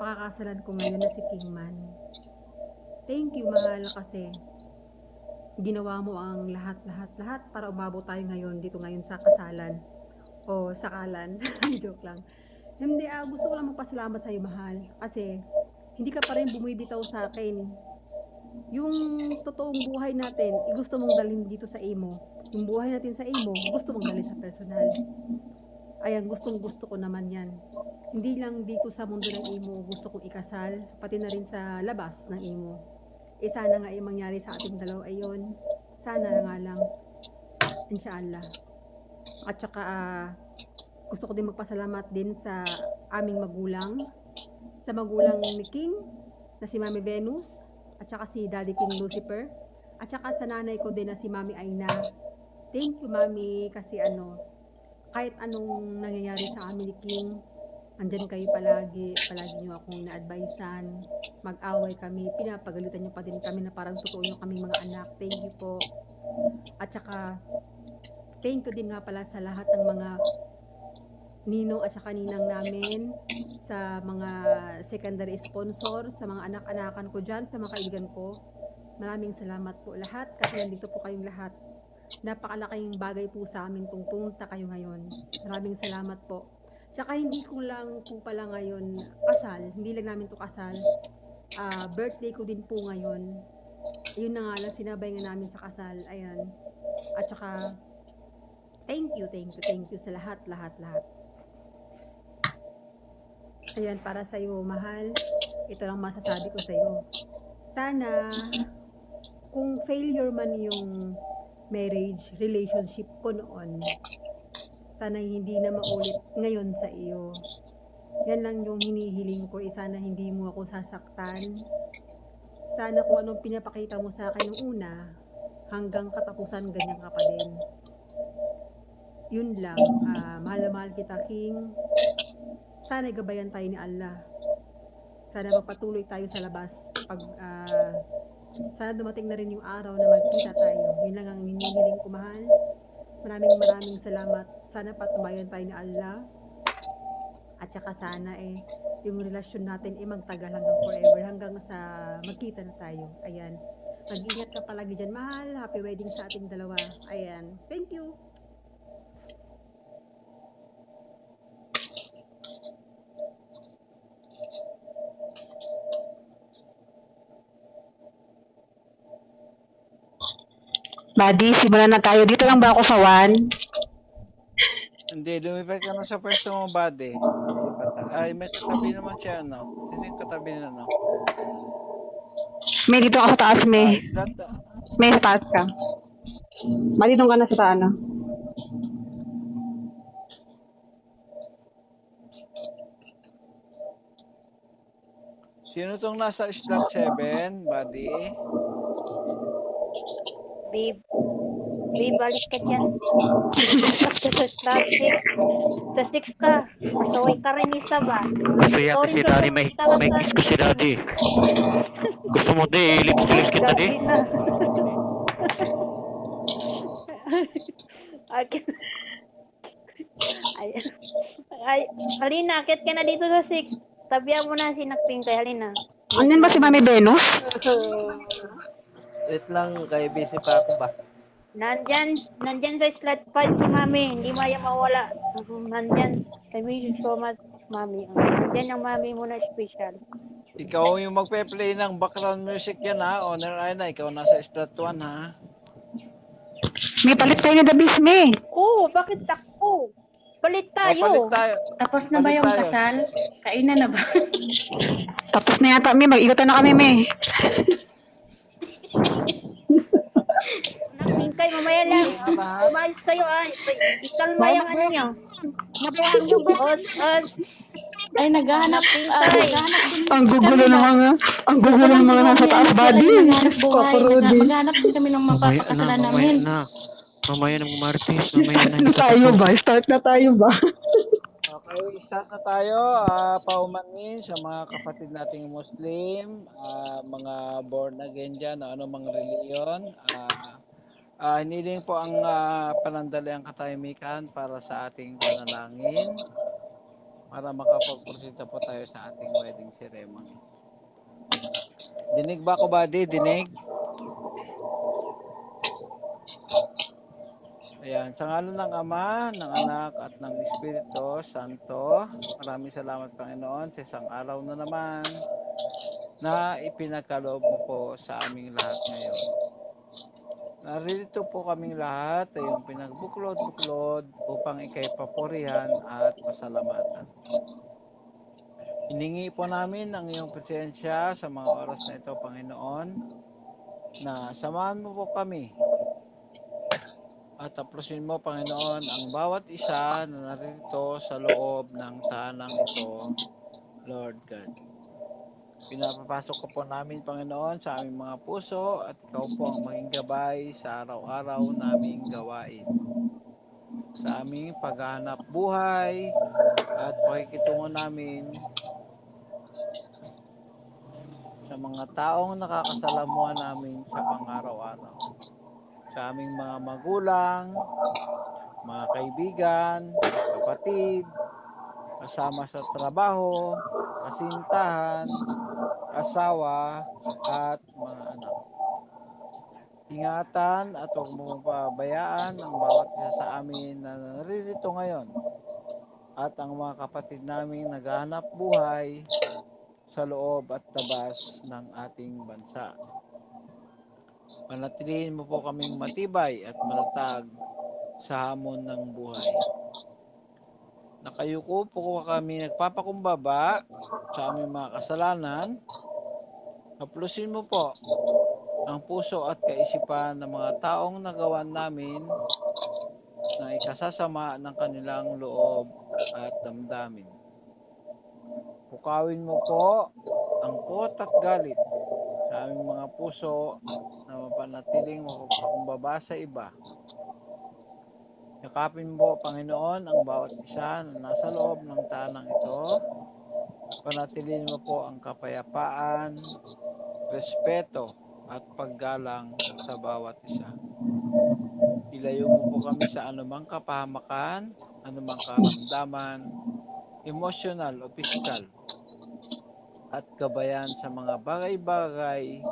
pakakasalan ko ngayon na si Kingman. Thank you, mahal, kasi ginawa mo ang lahat para umabot tayo ngayon dito ngayon sa kasalan o sakalan. Joke lang. Hindi, gusto ko lang magpasalamat sa iyo, mahal, kasi hindi ka pa rin bumibitaw sa akin. Yung totoong buhay natin, gusto mong dalhin dito sa imo. Yung buhay natin sa imo, gusto mong dalhin sa personal. Ayan, gusto ko naman yan. Hindi lang dito sa mundo ng imo gusto kong ikasal, pati na rin sa labas ng imo. Sana nga yung mangyari sa ating dalawa ay yun. Sana nga lang. Inshallah. At saka, gusto ko din magpasalamat din sa aming magulang. Sa magulang ni King, na si Mami Venus, at saka si Daddy King Lucifer. At saka sa nanay ko din na si Mami Aina. Thank you, Mami, kasi kahit anong nangyayari sa amin ni King, andyan kayo palagi niyo akong na-advisean, mag-away kami, pinapagalitan niyo pa din kami na parang totoo niyo kaming mga anak. Thank you po. At saka, thank you din nga pala sa lahat ng mga ninong at saka ninang namin, sa mga secondary sponsor, sa mga anak-anakan ko dyan, sa mga kaibigan ko. Maraming salamat po lahat, kasi nandito po kayong lahat. Napakalaking bagay po sa amin kung pumunta kayo ngayon. Maraming salamat po. Tsaka hindi ko lang po pala ngayon kasal, hindi lang namin to kasal. Birthday ko din po ngayon. Yun na nga lang, sinabay nga namin sa kasal. Ayan. At saka, thank you sa lahat. Ayan, para sa iyo, mahal. Ito lang masasabi ko sa iyo. Sana, kung failure man yung marriage, relationship ko noon, sana hindi na maulit ngayon sa iyo. Yan lang yung hinihiling ko, sana hindi mo ako sasaktan. Sana kung anong pinapakita mo sa akin nung una, hanggang katapusan ganyan ka pa din. Yun lang, mahal na mahal kita, King. Sana gabayan tayo ni Allah. Sana magpatuloy tayo sa labas. Sana dumating na rin yung araw na magkita tayo. Yun lang ang hinihiling ko, mahal. Maraming salamat. Sana patubayan tayo ni Allah. At saka sana yung relasyon natin magtagal hanggang forever, hanggang sa magkita na tayo. Ayan. Mag-ingat ka palagi dyan, mahal. Happy wedding sa ating dalawa. Ayan. Thank you. Buddy, simulan na tayo. Dito lang ba ako sa 1? Hindi, lumipat ka na sa pwesto mo, buddy. Ay, may katabi naman siya, no? Sino yung katabi na, no? May dito ako sa taas, may. May sa taas ka. Matitong ka na sa taas, ano? Sino tong nasa slot 7, buddy? Babe, balik ka dyan. Sa 6 ka. Masaway ka rin isa ba? Gusto yata si Daddy, may kiss ko si Daddy. Gusto mo di, lips kita di? Gabi na. Ay, halina, akit ka na dito sa 6. Tabihan mo na si Nakping kay halina. Andyan ba si Mami Venus? Wait lang, kay busy pa ako ba? Nandyan sa slot 5 si Mami, hindi maya mawala. Nandyan, I miss you so much, Mami. Nandyan ang Mami mo na special. Ikaw yung magpe-play ng background music yan, ha? Honor ay na, ikaw nasa slot 1, ha? May palit tayo na dabis, may. Oo, bakit ako? Palit tayo. Palit tayo. Tapos na ba Palit yung tayo. kasal? Kainan na ba? Tapos na yata, may. Mag-ikutan na kami, may. Nakingkay, mamaya lang. Umayos kayo, ay. Ikalma yung ano nyo. Ay, naghahanap din Ang gugulo ng mga, nasa taas, buddy. Kaparodi. Maghanap din kami ng mapapakasalan namin. Mamaya na Martes, mamaya na. Ano tayo ba? Start na tayo ba? Okay, start na tayo. Paumanin sa mga kapatid nating Muslim, mga born again dyan, ano mga reliyon. Hiniling po ang panandaliang katahimikan para sa ating panalangin para makapagprosita po tayo sa ating wedding ceremony. Dinig ba ako, buddy? Dinig? Ayan, sa ngalan ng Ama, ng Anak, at ng Espiritu Santo, maraming salamat, Panginoon, sa isang araw na naman na ipinagkaloob mo po sa aming lahat ngayon. Narito po kaming lahat ay yung pinagbuklod-buklod upang ikay papurihan at pasalamatan. Hiningi po namin ang iyong presensya sa mga oras na ito, Panginoon, na samahan mo po kami at aplusin mo, Panginoon, ang bawat isa na narito sa loob ng tahanang ito, Lord God. Pinapapasok ko po namin, Panginoon, sa aming mga puso at ikaw po ang maging gabay sa araw-araw naming gawain. Sa aming paghahanap buhay at pakikitungo namin sa mga taong nakakasalamuhan namin sa pang-araw-araw. Sa aming mga magulang, mga kaibigan, kapatid, kasama sa trabaho, kasintahan, asawa, at mga anak. Ingatan at huwag mo pabayaan ang bawat isa sa amin na naririto ngayon at ang mga kapatid naming naghahanap buhay sa loob at labas ng ating bansa. Manatilihin mo po kaming matibay at matatag sa hamon ng buhay. Nakayuko po kami nagpapakumbaba sa aming mga kasalanan. Haplusin mo po ang puso at kaisipan ng mga taong nagawan namin na ikasasama ng kanilang loob at damdamin. Pukawin mo po ang pot at galit sa aming mga puso na mapanatiling mapagpakumbaba sa iba. Yakapin mo, Panginoon, ang bawat isa na nasa loob ng tanang ito. Panatilin mo po ang kapayapaan, respeto, at paggalang sa bawat isa. Ilayo mo po kami sa anumang kapahamakan, anumang karamdaman, emosyonal o pisikal, at gabayan sa mga bagay-bagay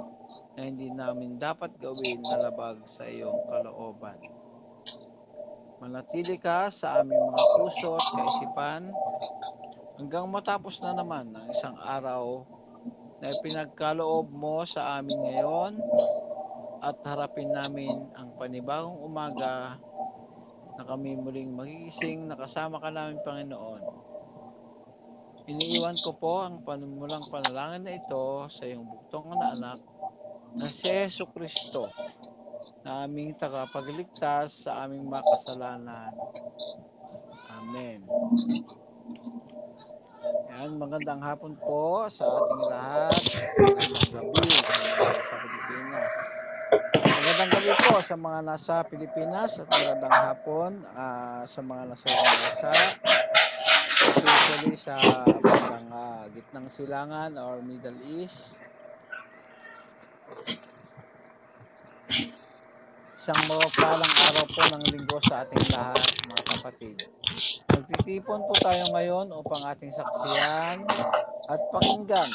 na hindi namin dapat gawin na labag sa iyong kalooban. Manatili ka sa aming mga puso at kaisipan hanggang matapos na naman ang isang araw na ipinagkaloob mo sa amin ngayon at harapin namin ang panibagong umaga na kami muling magigising na kasama ka namin, Panginoon. Iniiwan ko po ang panumulang panalangin na ito sa iyong buktong na anak na si Jesucristo, na aming tagapagligtas sa aming mga kasalanan. Amen. Yan, magandang hapon po sa ating lahat. Magandang gabi sa mga nasa Pilipinas. Magandang gabi po sa mga nasa Pilipinas at magandang hapon sa mga nasa ibang bansa, especially sa bandang gitnang silangan or Middle East. Isang mapagpalang araw po ng linggo sa ating lahat, mga kapatid. Magtitipon po tayo ngayon upang ating saksiyan at pakinggan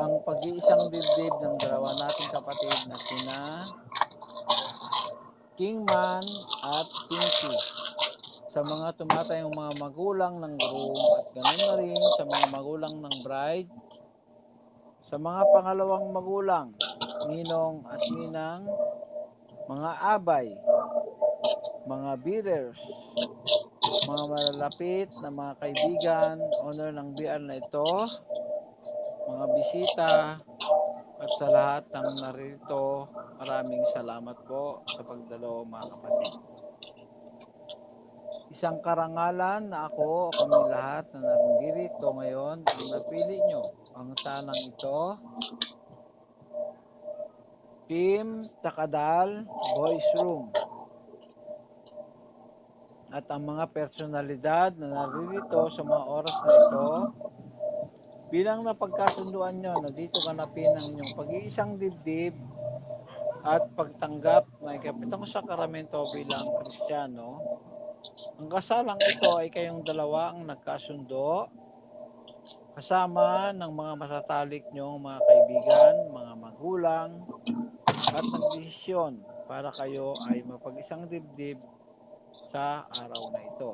ang pag-iisang dibdib ng dalawa nating kapatid na sina Kingman at Pinky. Sa mga tumatayong mga magulang ng groom at ganoon na rin sa mga magulang ng bride, sa mga pangalawang magulang, ninong at ninang, mga abay, mga bearers, mga malalapit na mga kaibigan, honor ng BR na ito, mga bisita, at sa lahat ng narito, maraming salamat po sa pagdalo, mga kapatid. Isang karangalan na ako o kami lahat na narindirito ngayon ang napili nyo ang tanang ito. Team Takadal Boys Room at ang mga personalidad na naririto sa mga oras na ito bilang napagkasunduan nyo na dito ganapin ang inyong pag-iisang dibdib at pagtanggap na ikapitang sakramento bilang Kristiyano. Ang kasalang ito ay kayong dalawa ang nagkasundo kasama ng mga matatalik nyong mga kaibigan, mga magulang, at nagdesisyon para kayo ay mapag-isang dibdib sa araw na ito.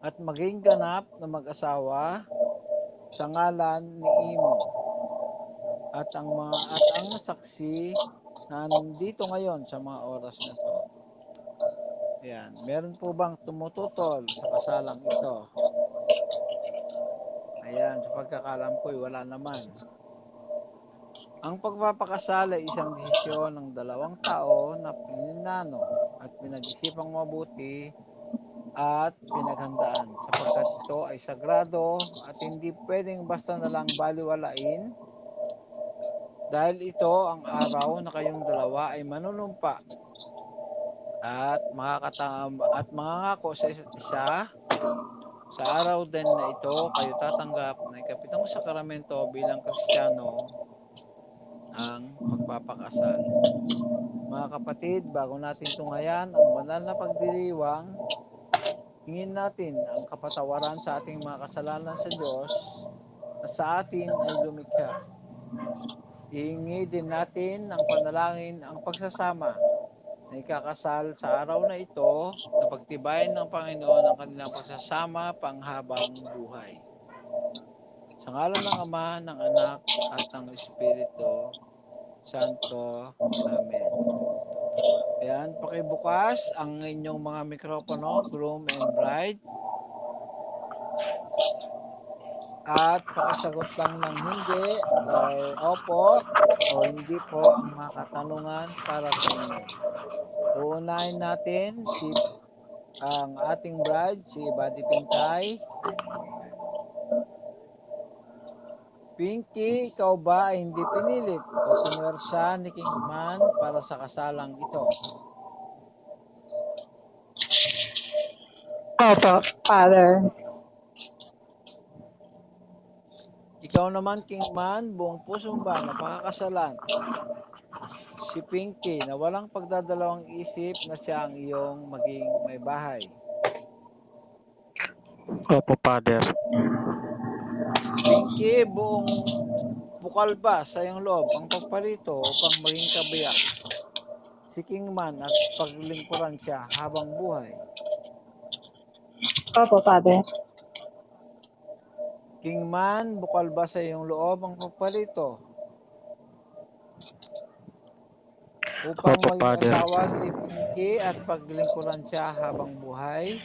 At maging ganap na mag-asawa sa ngalan ni Imo at ang saksi na nandito ngayon sa mga oras na ito. Ayan, meron po bang tumututol sa kasalang ito? Ayan, sa pagkakalam ko wala naman. Ang pagpapakasal ay isang desisyon ng dalawang tao na pininano at pinag-isipang mabuti at pinaghandaan sapagkat ito ay sagrado at hindi pwedeng basta na lang baliwalain dahil ito ang araw na kayong dalawa ay manunumpa at mangangako sa isa't isa. Sa araw din na ito kayo tatanggap na ikapitong sakramento bilang Kristiyano, ang pagpapakasal. Mga kapatid, bago natin tunghayan ang banal na pagdiriwang, hingin natin ang kapatawaran sa ating mga kasalanan sa Diyos na sa atin ay lumikha. Hihingi din natin ang panalangin ang pagsasama na ikakasal sa araw na ito na pagtibayin ng Panginoon ang kanilang pagsasama panghabang buhay. Sa ngalan ng Ama, ng Anak, at ng Espiritu Santo. Amen. Ayan, pakibukas ang inyong mga mikropono, groom and bride. At pakisagot lang ng hindi o opo o hindi po ang mga katanungan para sa inyo. Uunahin natin ang ating bride, si Buddy Pinkay. Pinky, ikaw ba ay hindi pinilit o pinuwersa ni Kingman para sa kasalang ito? Opo, Father. Ikaw naman, Kingman, buong puso ba na pakakasalan si Pinky na walang pagdadalawang isip na siya ang iyong maging may bahay? Opo, Father. Pinky, buong bukal ba sa iyong loob ang pagparito upang maging kabiyak si Kingman at paglingkuran siya habang buhay? Opo, Father. Kingman, bukal ba sa iyong loob ang pagparito upang Opo, maging Father. asawa si Pinky at paglingkuran siya habang buhay?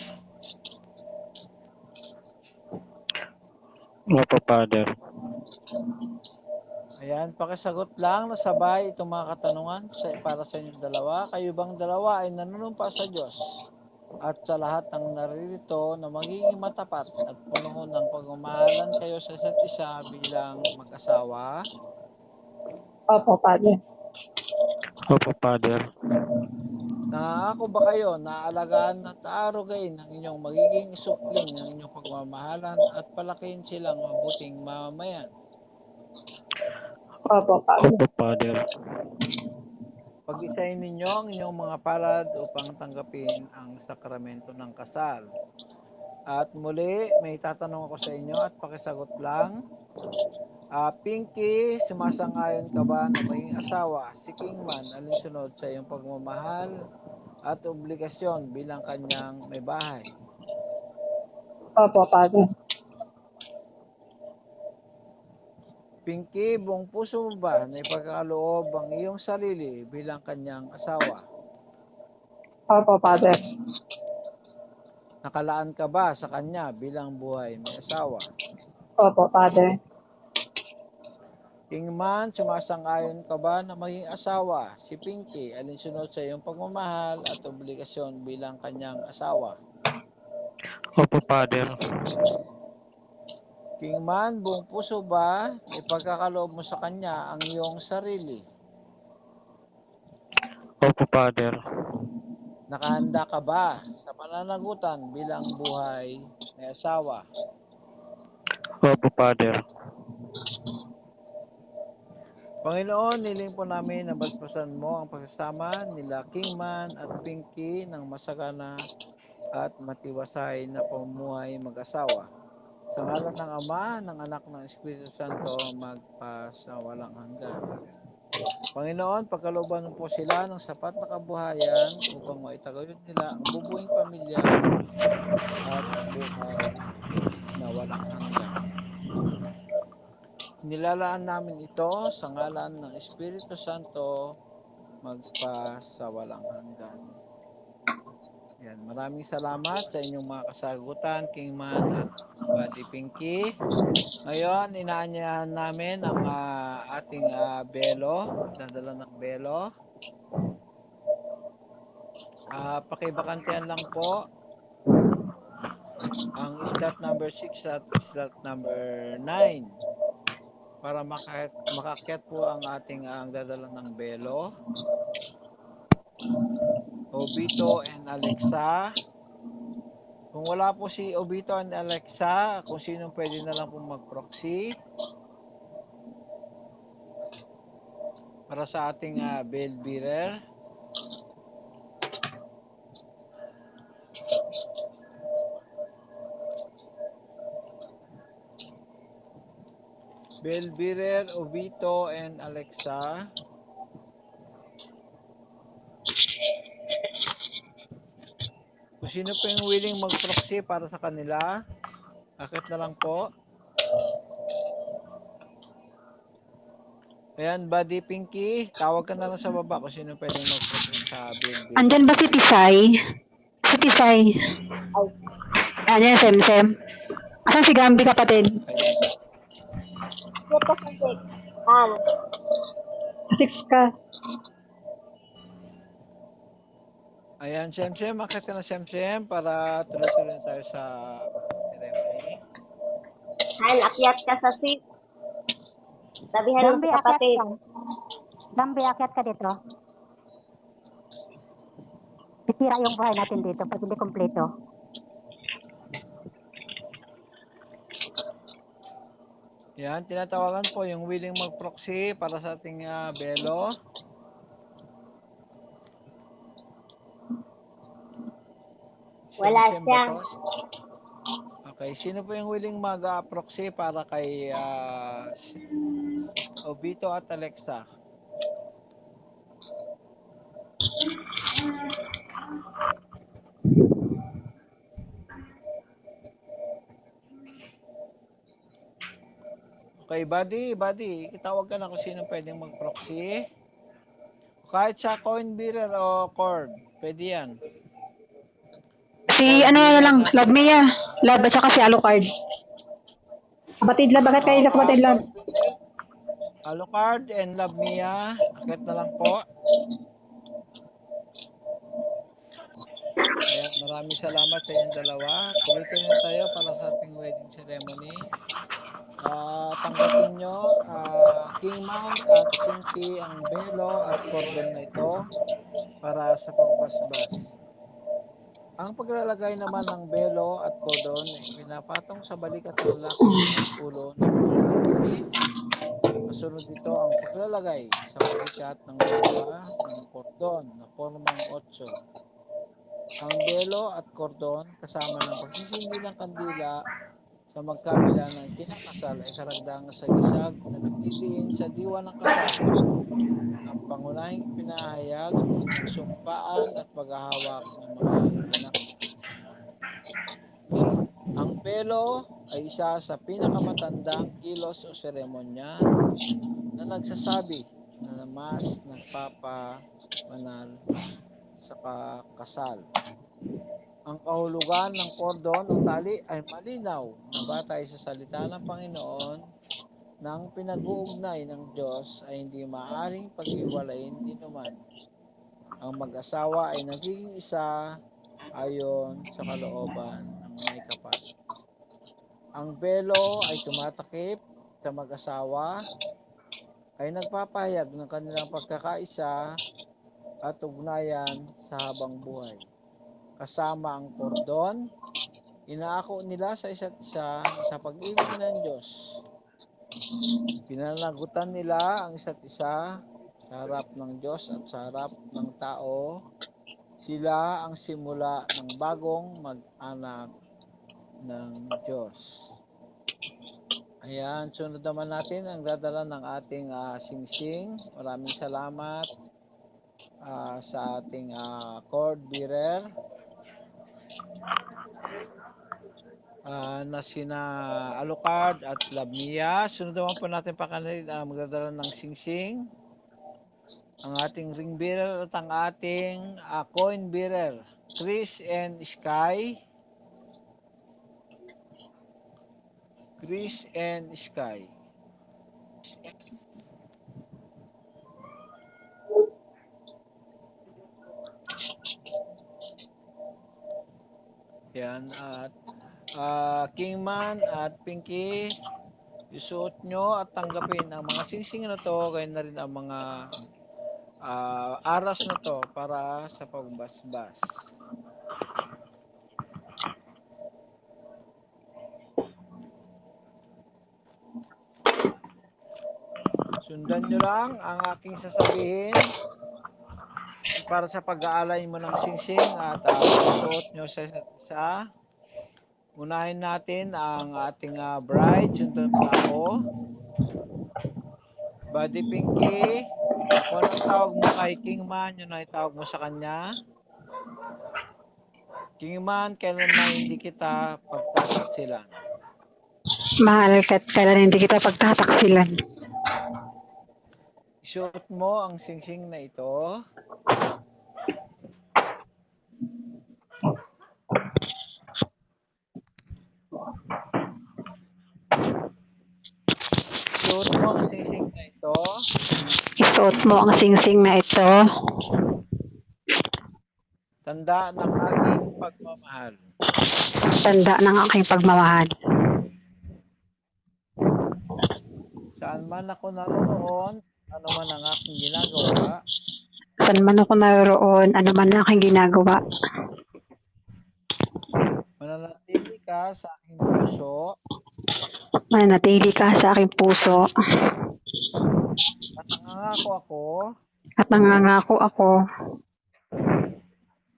Opo, Father. Ayan, pakisagot lang na sabay itong mga katanungan para sa inyong dalawa. Kayo bang dalawa ay nanunumpa sa Diyos at sa lahat ng naririto na magiging matapat at puno ng pagmamahalan kayo sa isa't isa bilang mag-asawa? Opo, Father. Opo, Father. Nangako ba kayo na alagaan at aarugain ng inyong magiging isukling ng inyong pagmamahalan at palakihin silang mabuting mamamayan? Opo, Father. Opo, Father. Pag-isahin ninyo ang inyong mga palad upang tanggapin ang sakramento ng kasal. At muli, may tatanong ako sa inyo at pakisagot lang. Pinky, sumasang-ayon ka ba na maging asawa si Kingman alinsunod sa iyong pagmamahal at obligasyon bilang kanyang may bahay? Opo, Father. Pinky, buong puso mo ba na ipagkaloob ang iyong sarili bilang kanyang asawa? Opo, Father. Nakalaan ka ba sa kanya bilang buhay may asawa? Opo, Father. Kingman, sumasang-ayon ka ba na maging asawa si Pinky alinsunod sa iyong pagmamahal at obligasyon bilang kanyang asawa? Opo, Father. Kingman, buong puso ba ipagkakaloob mo sa kanya ang iyong sarili? Opo, Father. Nakahanda ka ba sa pananagutan bilang buhay may asawa? Opo, Father. Panginoon, niling po namin na basbasan mo ang pagsasama nila Kingman at Pinky ng masagana at matiwasay na pamumuhay mag-asawa. Sa ngalan ng Ama, ng Anak, ng Espiritu Santo, magpasawalang hanggan. Panginoon, pagkalooban mo po sila ng sapat na kabuhayan upang maitaguyod nila ang bubuing pamilya at buhay na walang hanggan. Nilalaan namin ito sa ngalan ng Espiritu Santo, magpasawalang hanggan. Yan, maraming salamat sa inyong mga kasagutan, Kingman at Buddy Pinky. Ngayon, inaanyahan namin ang ating belo, dadala ng belo. Pakibakantihan lang po ang slot number 6 at slot number 9 para makakyat po ang ating ang dadala ng belo. Obito and Alexa. Kung wala po si Obito and Alexa, kung sino pwede na lang po mag-proxy para sa ating bell bearer. Bell bearer, Obito and Alexa. Kung sino po yung willing mag-proxy para sa kanila, akit na lang po. Ayan, Buddy Pinky, tawag ka na lang sa baba kung sino pwedeng mag-proxy sa build. Andyan ba si Tisay? Si Tisay. Andyan, Sem. Asan si Gambi, kapatid? Six ka. Ayan, Siyem, makita na Siyem para tuloy-tuloy na tayo sa ceremony. Hal, akyat ka sa seat. Sabihan mo Dambi, sa akyat kapatid. ka. Dambi, akyat ka dito. Sisira yung buhay natin dito pag hindi kompleto. Yan, tinatawagan po yung willing mag-proxy para sa ating belo. Wala Siyem siya. ba to? Okay, sino po yung willing mag-proxy para kay Obito at Alexa? Okay, buddy, itawag ka na kung sino pwedeng mag-proxy. Kahit sa coin bearer o cord, pwede yan. Si ano na lang, Love Mia. Love at saka si Alucard. Kapatid Love, bakit kayo kapatid Love? Alucard and Love Mia, akit na lang po. Ayan, maraming salamat sa inyong dalawa. Tuloy-tuloy na tayo para sa ating wedding ceremony. Tanggapin nyo, Kingman at Pinky ang belo at cordon na ito para sa pagbasbas. Ang paglalagay naman ng belo at cordon ay pinapatong sa balikat ng laki ng ulo ng lalaki. Kasunod dito ang paglalagay sa balikat ng dalawa ng cordon na formang 8. Ang belo at cordon kasama ng pagsisindi ng kandila sa magkabila ng kinakasal ay karagdagang sa gisag na nagtitiing sa diwa ng kasal. Ang pangunahing pinahayag ng sumpaan at paghahawak ng mga anak. Ang belo ay isa sa pinakamatandang kilos o seremonya na nagsasabi na mas nagpapamanal sa kasal. Ang kahulugan ng kordon o tali ay malinaw na batay sa salita ng Panginoon na ang pinag-uugnay ng Diyos ay hindi maaaring pag-iwalayin din naman. Ang mag-asawa ay nagiging isa ayon sa kalooban ng may kapal. Ang belo ay tumatakip sa mag-asawa ay nagpapahayag ng kanilang pagkakaisa at ugnayan sa habang buhay. Kasama ang kordon, inaako nila sa isa't isa sa pag-ibig ng Diyos. Pinanagutan nila ang isa't isa sa harap ng Diyos at sa harap ng tao. Sila ang simula ng bagong mag-anak ng Diyos. Ayan, sunod naman natin ang dadala ng ating singsing. Maraming salamat sa ating cord bearer. Na sina Alucard at Lamia. Sunod naman po natin pakanalid magdadala ng singsing. Ang ating ring bearer at ang ating coin bearer, Chris and Sky. Chris and Sky. Yan, at Kingman at Pinky, isuot nyo at tanggapin ang mga singsing na to, kaya na rin ang mga aras na to para sa pagbasbas. Sundan nyo lang ang aking sasabihin para sa pag-aalay mo ng singsing at isuot nyo sa isa't isa. Unahin natin ang ating bride, sundan pa ako. Buddy Pinky, kung anong tawag mo kay Kingman, yun ang itawag mo sa kanya. Kingman, kailanman hindi kita pagtataksilan. Mahal ka't kailan hindi kita pagtataksilan. Isuot mo ang singsing na ito. Isuot mo ang singsing na ito. Isuot mo ang singsing na ito. tanda ng aking pagmamahal. Tanda ng aking pagmamahal. Saan man ako naroon, ano man ang aking ginagawa, Saan man ako naroon, ano man ang aking ginagawa, mananatili ka sa aking puso mananatili ka sa aking puso at nangangako ako at nangangako ako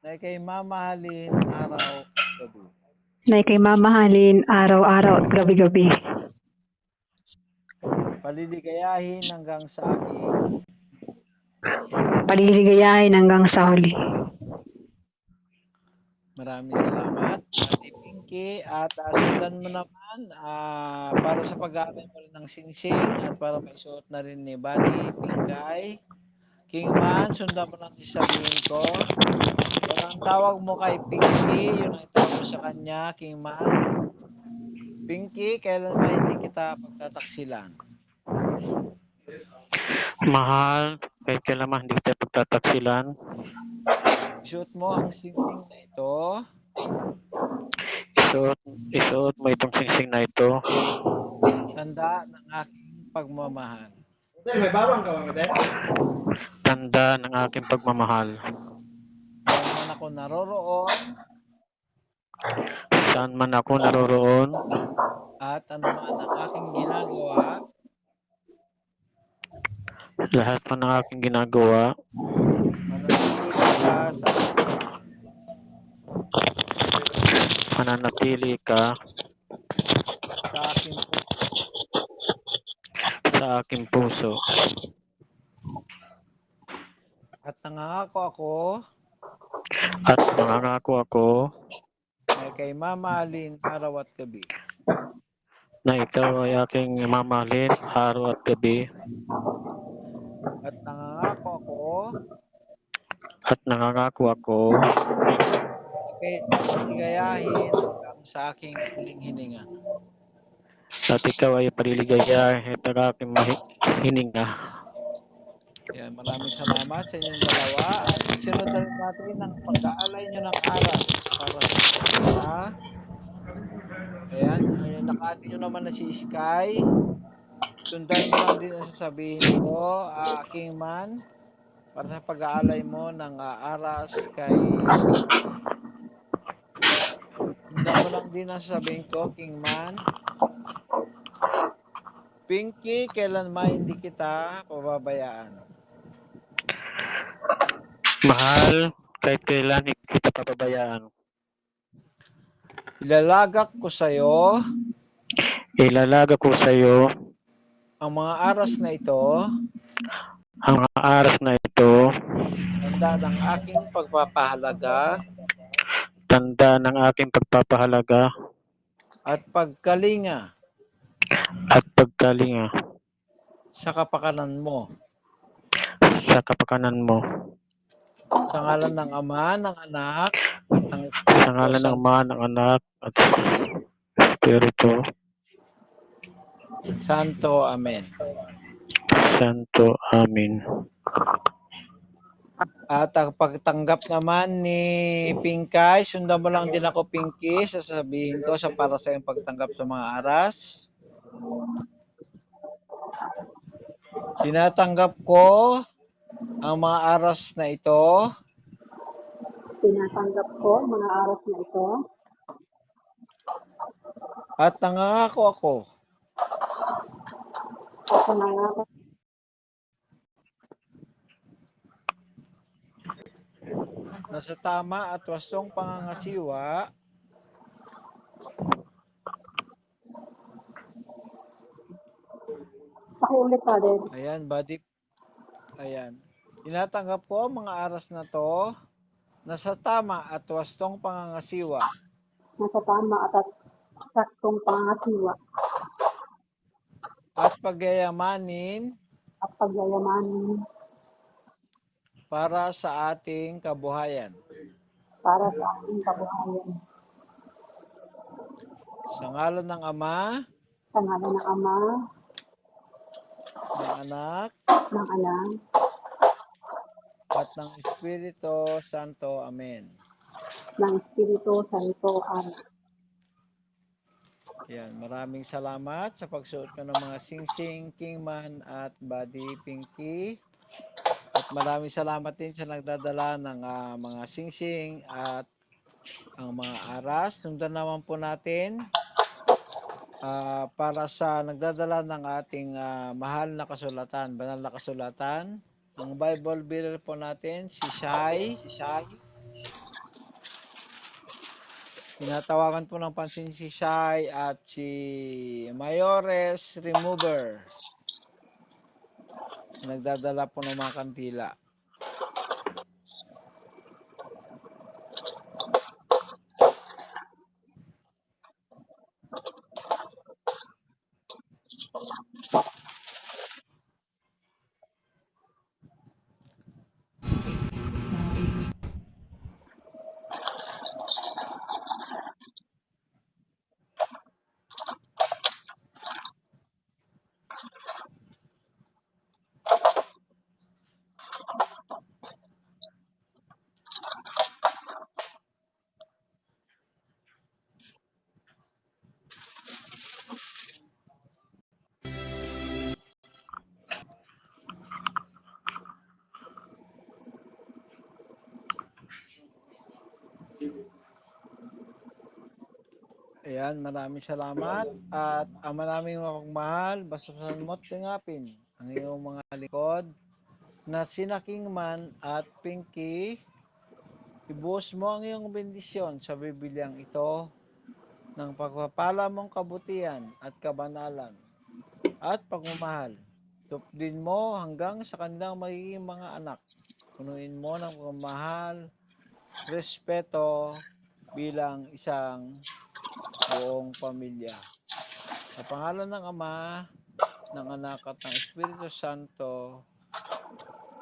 na ika'y mamahalin araw at gabi. na ika'y mamahalin araw-araw at gabi-gabi. Paliligayahin hanggang sa aking Paliligayahin hanggang sa huli. maraming salamat, Ate Pinky, at sundan mo naman para sa pag-aaral mo rin ng singsing at para maisuot na rin ni Buddy Pinkay. Kingman, sundan mo lang yung sabihin ko. Kung ang tawag mo kay Pinky, yun ang itawag mo sa kanya, Kingman. Pinky, kailan ba hindi kita pagtataksilan? Mahal, kahit kailan hindi kita pagtataksilan. Isuot mo ang singsing na ito Isuot mo itong singsing na ito. tanda ng aking pagmamahal. Tanda ng aking pagmamahal. Saan man ako naroroon Saan man ako naroroon at ano man ang aking ginagawa, lahat man ng aking ginagawa, mananatili ka mananatili ka sa aking puso. sa aking puso. At nangangako ako na kay mamahalin araw at gabi. Na ikaw ay aking mamahalin araw at gabi. At nangangako ako na kay gayahin hanggang sa aking huling hininga. At ikaw ay paliligayahin at ang aking hininga. Yan, maraming salamat sa inyong dalawa. At sunod na rin natin ang pag-aalay nyo ng aral para sa ayan, nakati nyo naman na si Sky. Sundan mo lang din ang sasabihin ko, Kingman, para sa pag-aalay mo ng aras kay sundan mo lang din ang sasabihin ko, Kingman. Pinky, kailan hindi kita pababayaan. Mahal, kahit kailan hindi kita pababayaan. Ilalagak ko sa'yo Ilalaga ko sa iyo ang mga aras na ito, ang mga aras na ito, tanda ng aking pagpapahalaga tanda ng aking pagpapahalaga at pagkalinga at pagkalinga sa kapakanan mo. sa kapakanan mo. Sa ngalan ng Ama, ng Anak, at ng Sa ngalan ng Ama, ng Anak, at Espiritu Santo. Amen. Santo. Amen. At ang pagtanggap naman ni Pinkay, sundan mo lang din ako, Pinky, sasabihin ko sa para sa iyong pagtanggap sa mga aras. Tinatanggap ko ang mga aras na ito Tinatanggap ko mga aras na ito at nangangako ako at nangangako na sa tama at wastong pangangasiwa Pakiulit, Father. ayan, buddy. Ayan. Tinatanggap ko ang mga aras na to na sa tama at wastong pangangasiwa Nasa tama at saktong pangasiwa at pagyayamanin at pagyayamanin para sa ating kabuhayan. para sa ating kabuhayan. Sa ngalan ng Ama, Sa ngalan ng Ama, ng Anak, ng Anak, at ng Espiritu Santo. Amen. ng Espiritu Santo. Amen. Yan, maraming salamat sa pagsuot ko ng mga singsing, Kingman at Buddy Pinky. At maraming salamat din sa nagdadala ng mga singsing at ang mga aras. Sundan naman po natin para sa nagdadala ng ating mahal na kasulatan, banal na kasulatan. Ang Bible bearer po natin, si Shai. Tinatawagan po ng pansin si Shai at si Mayores Remover. Nagdadala po ng mga kandila. Ayan, maraming salamat. At ang maraming mapagmahal, bastusan mo't tingapin ang iyong mga likod na sina Kingman at Pinky. Ibuhos mo ang iyong bendisyon sa Bibliang ito ng pagpapala mong kabutihan at kabanalan at pagmamahal. Tupdin mo hanggang sa kanilang magiging mga anak. Punuin mo ng pagmamahal, respeto bilang isang buong pamilya. Sa pangalan ng Ama, ng Anak at ng Espiritu Santo.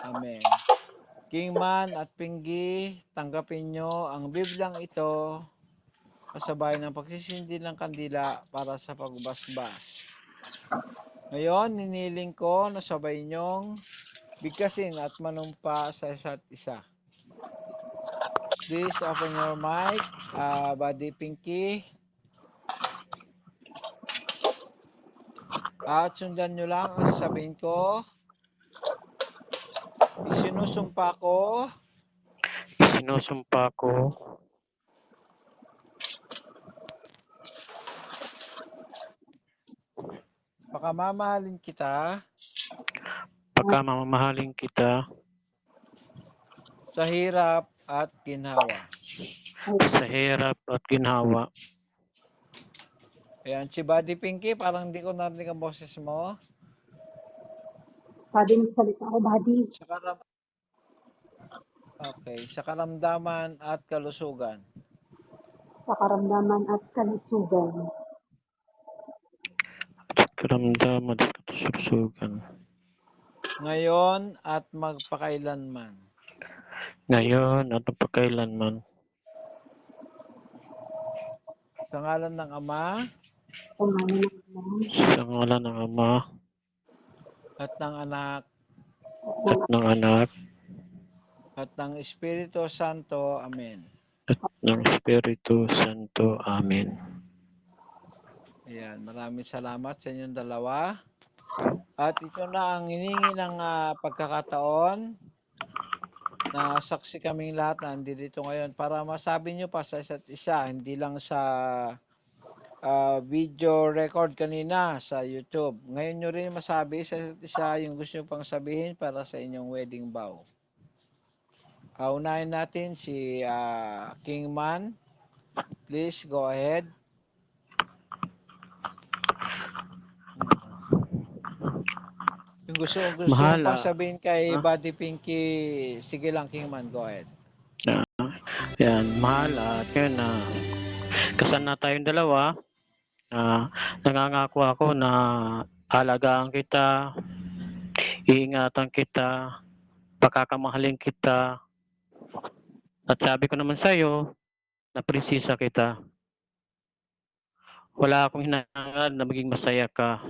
Amen. Kingman at Pinky, tanggapin nyo ang Bibliang ito kasabay ng pagsisindi ng kandila para sa pagbasbas. Ngayon, niniling ko na sabay nyong bigkasin at manumpa sa isa't isa. Please open your mic, Buddy Pinky. At sundan nyo lang ang sasabihin ko. Isinusumpa ko pagmamahalin kita sa hirap at ginhawa. Ayan, si Buddy Pinky, parang hindi ko narinig ang boses mo. Buddy, magsalita ako, Buddy. Sa karamdaman at kalusugan. Sa karamdaman at kalusugan. Ngayon at magpakailanman. Sa ngalan ng Ama Sa ngalan ng Ama, at ng Anak at ng Espiritu Santo. Amen. Ayan, maraming salamat sa inyong dalawa. At ito na ang hiningi ng pagkakataon na saksi kaming lahat na nandito ngayon para masabi nyo pa sa isa't isa, hindi lang sa video record kanina sa YouTube. Ngayon nyo rin masabi sa isa't isa yung gusto nyo pang sabihin para sa inyong wedding vow. Unahin natin si Kingman. Please go ahead. Yung gusto Mahal, mo pang sabihin kay Buddy Pinky, sige lang Kingman, go ahead. Yan, mahal at yun kasal na tayong dalawa. Nangangako ako na alagaan kita, iingatan kita, pakakamahalin kita. At sabi ko naman sa'yo na prinsesa kita. Wala akong hinahangad na maging masaya ka.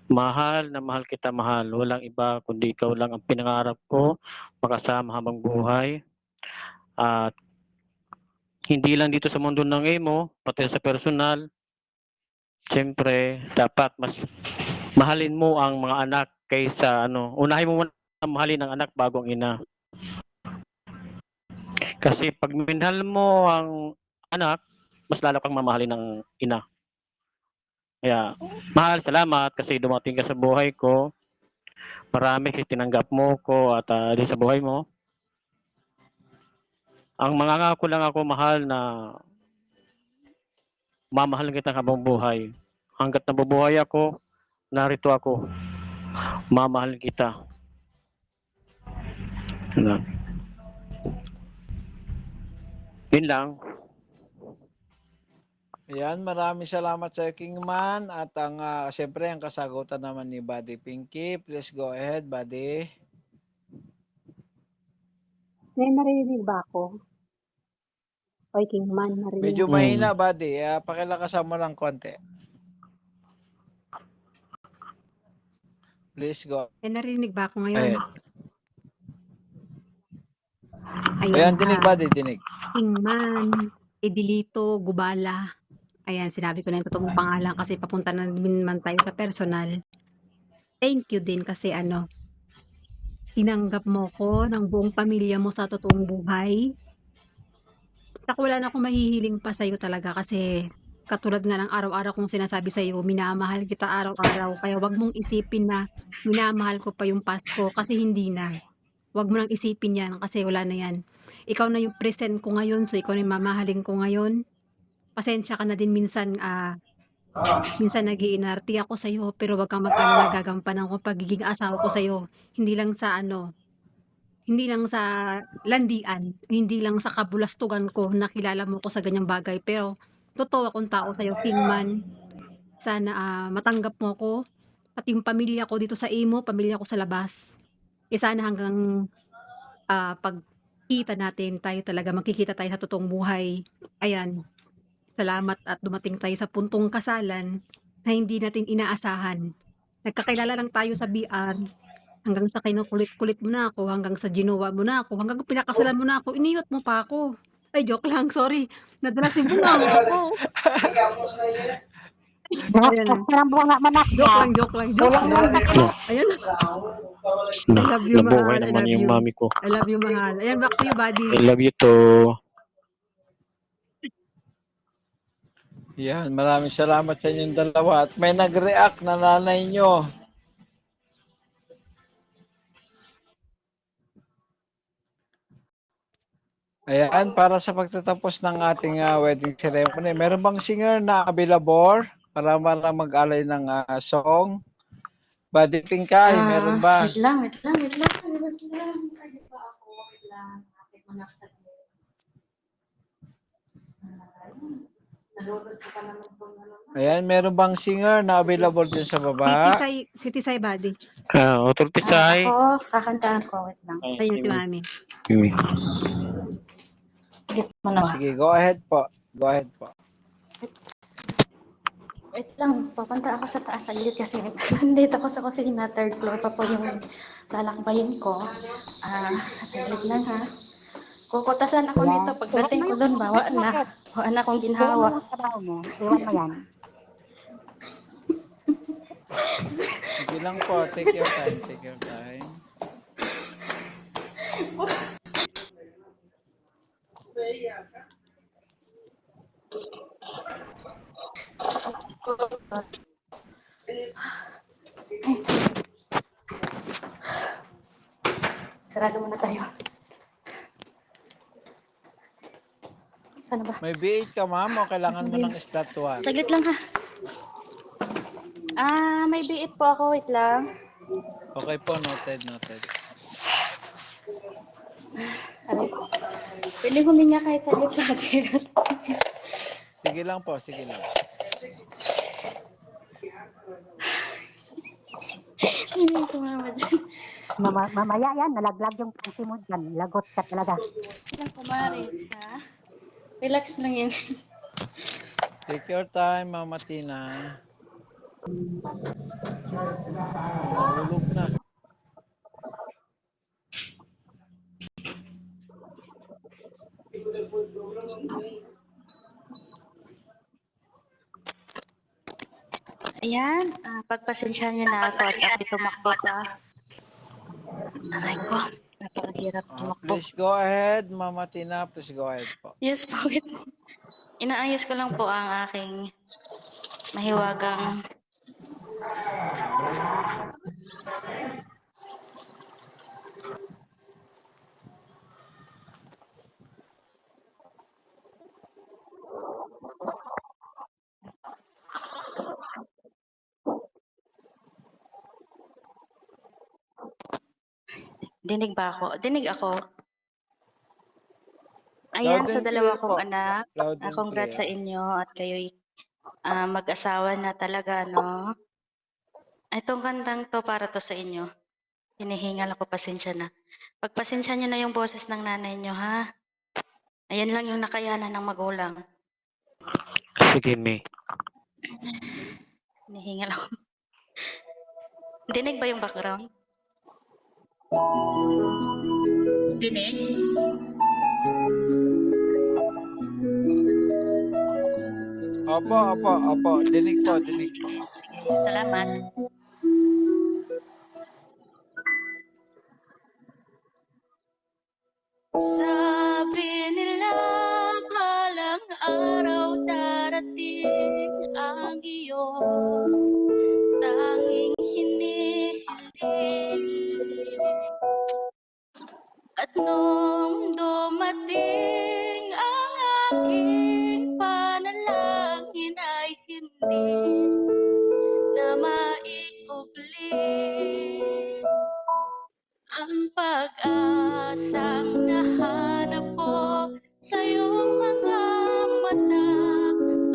Mahal na mahal kita, mahal. Walang iba kundi ikaw lang ang pinangarap ko makasama habang buhay. At hindi lang dito sa mundo ng emo, pati sa personal. Siyempre, dapat mas mahalin mo ang mga anak kaysa unahin mo muna mahalin ang anak bago ang ina. Kasi pag minahal mo ang anak, mas lalo kang mamahalin ng ina. Kaya, mahal, salamat kasi dumating ka sa buhay ko. Marami kasi tinanggap mo ko at din sa buhay mo. Ang mangangako lang ako, mahal, na mamahalin kita habang buhay. Hanggat nabubuhay ako, narito ako. Mamahalin kita. Yun lang. Ayan, maraming salamat sa Kingman at ang siyempre ang kasagutan naman ni Buddy Pinky. Please go ahead, Buddy. May narinig ba ako? Oy, Kingman, narinig. Medyo mahina, Buddy. Pakilakasan mo lang konti. Please go narinig ba ako ngayon? ahead. Ayan, Ayan, dinig, Buddy, dinig. Kingman, Edilito, Gubala. Ayan, sinabi ko na yung totoong pangalan kasi papunta na din man tayo sa personal. Thank you din kasi tinanggap mo ko ng buong pamilya mo sa totoong buhay. Saka wala na akong mahihiling pa sa'yo talaga kasi katulad nga ng araw-araw kong sinasabi sa'yo, minamahal kita araw-araw. Kaya wag mong isipin na minamahal ko pa yung Pasko kasi hindi na. Wag mo nang isipin yan kasi wala na yan. Ikaw na yung present ko ngayon, so ikaw na yung mamahalin ko ngayon. Pasensya ka na din minsan, minsan nag-iinarte ako sa'yo, pero wag kang mag-alala, gagampanan ko pagiging asawa ko sa'yo. Hindi lang sa landian, hindi lang sa kabulastugan ko, nakilala mo ko sa ganyang bagay, pero totoo akong tao sa'yo, Kingman. Sana matanggap mo ko, pati yung pamilya ko dito sa imo, pamilya ko sa labas. Sana hanggang pagkita natin, tayo talaga makikita tayo sa totoong buhay. Ayan, salamat at dumating tayo sa puntong kasalan na hindi natin inaasahan. Nagkakilala lang tayo sa BR, hanggang sa kinukulit-kulit mo na ako, hanggang sa ginawa mo na ako, hanggang pinakasalan mo na ako, iniyot mo pa ako. Ay, joke lang, sorry. Nadalas yung bunga ako. Ayan. Joke lang. Ayan. I love you, Nabuhay mahal. I naman love yung you. mami ko. I love you, mahal. Ayan, back to you, buddy. I love you too. Yan, maraming salamat sa inyong dalawa. At may nag-react na nanay nyo. Ayan, para sa pagtatapos ng ating wedding ceremony, meron bang singer na available para mag-alay ng song? Buddy Pinkay, meron ba? Wait lang. Pwede ba ako? Wait lang. Kapit mo na sa nalulod ko pa naman itong Ayan, meron bang singer na available din sa baba? Si Tisay, buddy. Otol Tisay. Ako, kakantahan ko. Wait lang. Ayun, si mami. Get mo na. Sige, go ahead po. Wait lang, papunta ako sa taas saglit kasi nandito ako sa kusina, third floor pa po yung lalakbayin ko. Saglit lang ha. Kukutasan ako nito, pagdating ko doon, bawa na akong ginhawa. Iwan mo yan. Sige lang po, take your time. Sarado muna tayo. Sana ba? May B8 ka, ma'am, o kailangan mo ng slot 1? Saglit lang ha. May biit po ako. Wait lang. Okay po, noted. Aray. Pwede huminga kahit saglit sa material. Sige lang po. Hindi ko mama dyan. Mamaya yan, nalaglag yung pangsi mo dyan. Lagot ka talaga. Lang kumari, ha? Relax lang yan. Take your time, Mama Tina. Nahulog na. Ayan, pagpasensyahan niyo na ako at ako'y tumakbo pa. Aray ko, napakahirap tumakbo. Please go ahead, Mama Tina. Please go ahead po. Yes po, wait. Inaayos ko lang po ang aking mahiwagang dinig ba ako? Dinig ako. Ayan, Loud sa and dalawa clear kong po. anak, Loud and congrats sa clear. inyo at kayo'y mag-asawa na talaga, no? Itong kantang to para to sa inyo. Hinihingal ako, pasensya na. Pagpasensya nyo na yung boses ng nanay nyo, ha? Ayan lang yung nakayanan ng magulang. Sige, May. Hinihingal ako. Dinig ba yung background? Dinig? Opo. Dinig po, dinig po. Sige, salamat. Sabi nila balang araw darating ang iyong tanging hinihiling. At nung dumating ang aking panalangin ay hindi na maikubli ang pag-asang nahanap ko sa iyong mga mata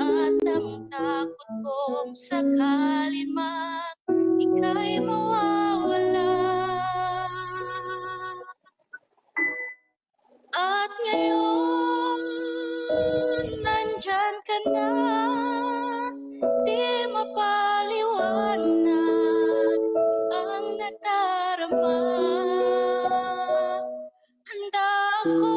at ang takot kong sakali man ika'y mawawala. At ngayon, nandyan ka na, di mapaliwanag ang nadarama. Handa ako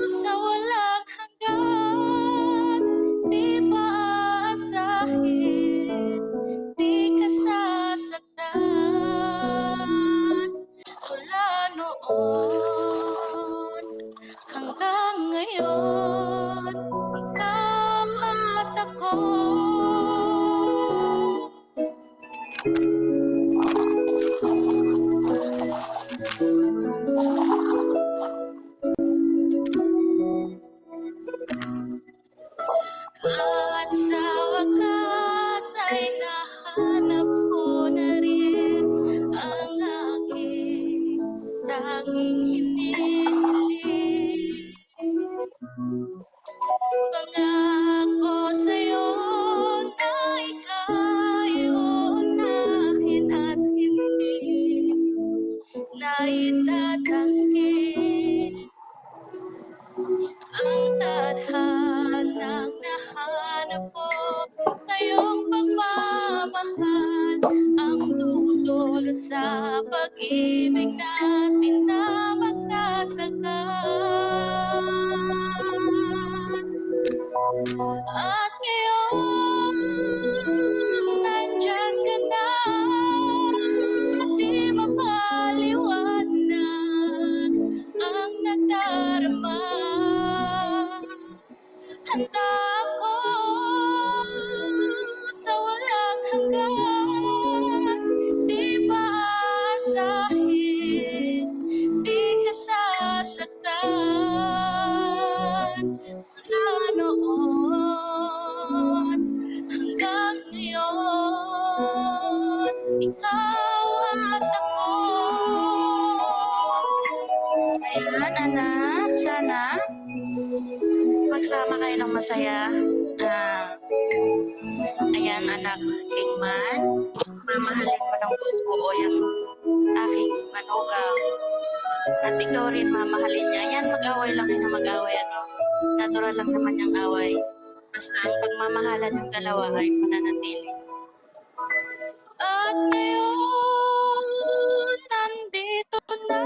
sa walang hanggan, di maaasahin, di ka sasaktan. Mula noon hanggang ngayon, ikaw at ako. At sa wakas ay nahanap ko na rin ang aking tanging hinihiling. Pangako sa'yo na ika'y uunahin at hindi na itatanggi ang tadhanang nahanap ko sa iyong pagmamahal, ang dudulot sa pag-ibig natin na magtatagal. At ngayon, nandyan ka na, di mapaliwanag ang nadarama. Handa ako sa walang hanggan, di maaasahin, di ka sasaktan. Mula noon hanggang ngayon, ikaw at ako. Ayan, anak, sana magsama kayo ng masaya. Ayan, anak, Kingman, mamahalin mo ng buo yung aking manugang. At ikaw rin mamahalin niya. Ayan, mag-away lang kayo na mag-away. Natural lang naman yung away. Basta ang pagmamahalan ng dalawa ay mananatili. At ngayon, nandito na,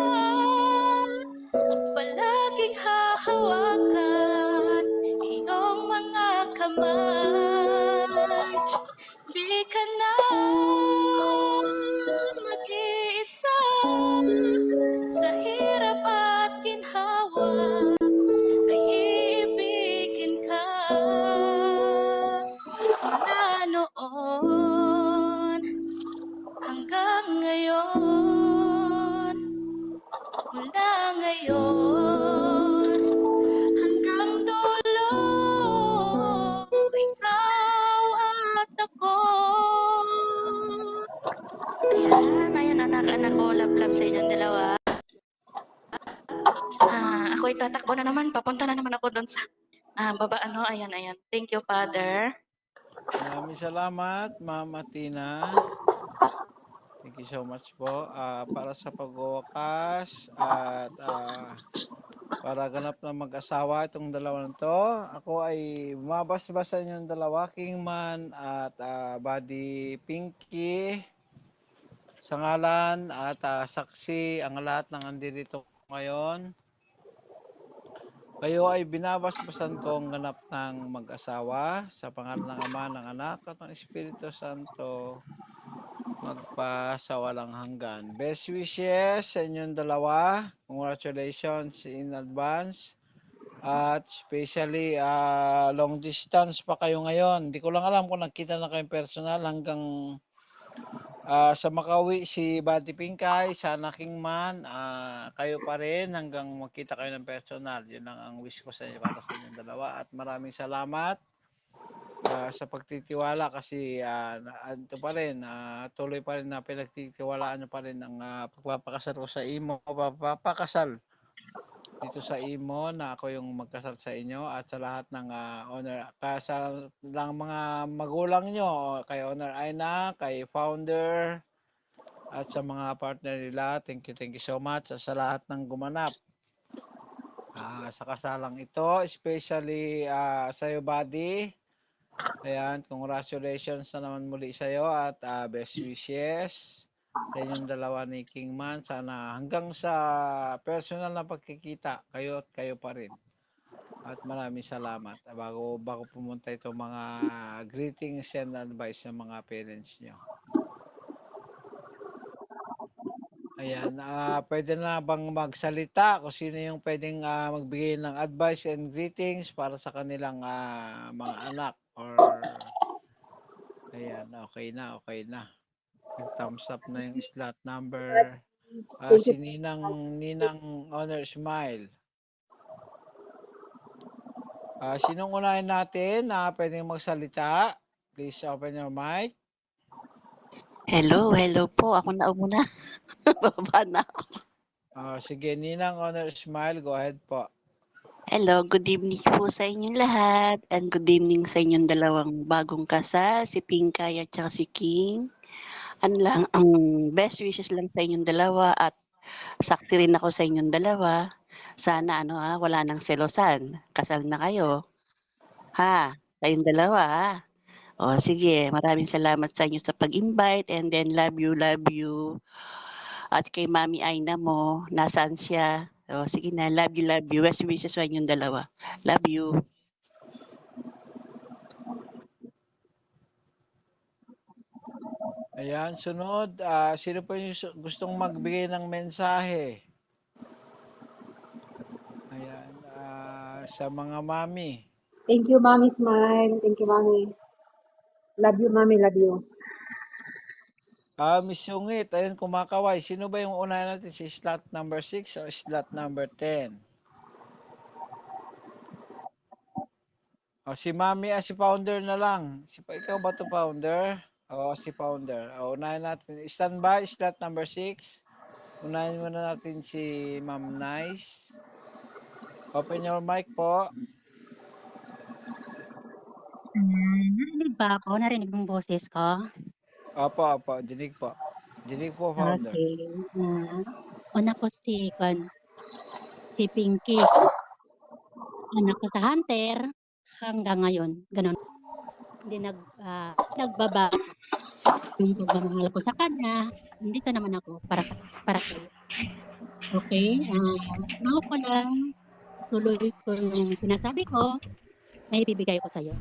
palaging hahawakan iyong mga kamay. Di ka na mag-iisa sa hirap at ginhawa, ay iibigin ka mula noon hanggang ngayon, mula ngayon hanggang dulo, ikaw at ako. Ayan anak-anak ko, love sa inyong dalawa. Ako itatakbo na naman, papunta na naman ako doon sa baba, ayan. Thank you, Father. Maraming salamat, Ma'am Athena. Thank you so much po para sa pagwawakas at para ganap na mag-asawa itong dalawa na to. Ako ay mabas-basa yung dalawa, Kingman at Buddy Pinky. Sa ngalan at saksi ang lahat ng andito ngayon. Kayo ay binabasbasan kong ganap ng mag-asawa sa pangalan ng Ama, ng Anak at ng Espiritu Santo magpasawalang hanggan. Best wishes sa inyong dalawa. Congratulations in advance. At especially long distance pa kayo ngayon. Hindi ko lang alam kung nagkita na kayong personal hanggang sa makauwi si Buddy Pinkay, sana Kingman, kayo pa rin hanggang magkita kayo ng personal. Yun lang ang wish ko sa inyo para sa inyong dalawa. At maraming salamat sa pagtitiwala kasi ito pa rin, tuloy pa rin na pinagtitiwalaan nyo pa rin ang pagpapakasal ko sa imo, pagpapakasal dito sa imo na ako yung magkasal sa inyo at sa lahat ng honor, sa lang mga magulang nyo, kay Honor Aina, kay Founder, at sa mga partner nila. Thank you so much sa lahat ng gumanap sa kasalang ito, especially sa iyo, Buddy. Ayan, congratulations na naman muli sa iyo at best wishes sa inyong dalawa ni Kingman. Sana hanggang sa personal na pagkikita, kayo at kayo pa rin. At maraming salamat. Bago pumunta itong mga greetings and advice ng mga parents nyo. Ayan, pwede na bang magsalita kung sino yung pwedeng magbigay ng advice and greetings para sa kanilang mga anak or ayan, okay na. Nag-thumbs up na yung slot number. Si Ninang Honor Smile. Sinong unahin natin na pwedeng magsalita? Please open your mic. Hello po. Ako na muna. Baba na ako. Sige, Ninang Honor Smile, go ahead po. Hello, good evening po sa inyong lahat. And good evening sa inyong dalawang bagong kasal, si Pinkay at saka si King. Ang best wishes lang sa inyong dalawa at saksi rin ako sa inyong dalawa. Sana wala nang selosan. Kasal na kayo. Kayong dalawa O sige, maraming salamat sa inyo sa pag-invite and then love you. At kay Mami Aina mo, nasaan siya? O sige na, love you. Best wishes sa inyong dalawa. Love you. Ayan, sunod. Sino po yung gustong magbigay ng mensahe? Ayan, sa mga mami. Thank you, Mommy Smile. Thank you, Mommy. Love you, Mommy. Love you. Miss Sungit, ayun kumakaway. Sino ba yung una natin? Si slot number 6 o slot number 10? Si Mami, si Founder na lang. Ikaw ba to Founder? Si Founder. Unahin natin. Standby, slot number 6. Unahin muna natin si Ma'am Nice. Open your mic po. Narinig ba ako? Narinig mong boses ko? Opo. Dinig po. Dinig po, Founder. Okay. Una ko si Pinky. Anak ko sa Hunter hanggang ngayon. Ganon. Hindi nagbaba. Yung pagmamahal ko sa kanya, nandito naman ako para sa'yo. Okay? Mahal ko lang, tuloy ko yung sinasabi ko, na ibibigay ko sa'yo.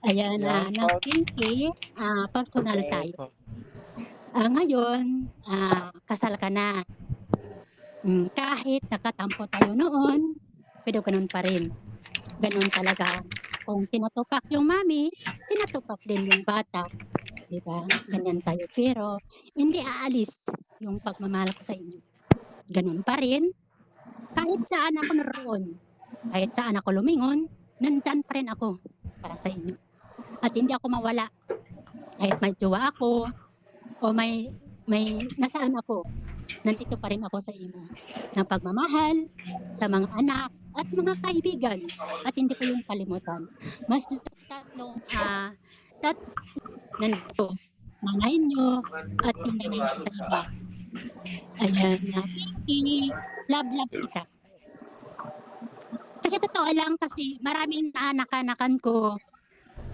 Ayan, Yan na po. Pinky, personal Okay tayo. po. Ngayon, kasal ka na. Kahit nakatampo tayo noon, pero ganun pa rin. Ganun talaga. Kung tinutupak yung mami, tinutupak din yung bata. Diba? Ganyan tayo. Pero hindi aalis yung pagmamahal ko sa inyo. Ganun pa rin. Kahit saan ako naroon, kahit saan ako lumingon, nandyan pa rin ako para sa inyo. At hindi ako mawala. Kahit may jowa ako, o may nasaan ako, nandito pa rin ako sa inyo. Ng pagmamahal, sa mga anak, at mga kaibigan. At hindi ko yung kalimutan. Mas tatlong, nandito. Nanay nyo, at yung nanay ko sa iba. Ayan, na Pinky, love kita. Kasi totoo lang kasi maraming naanak-anakan ko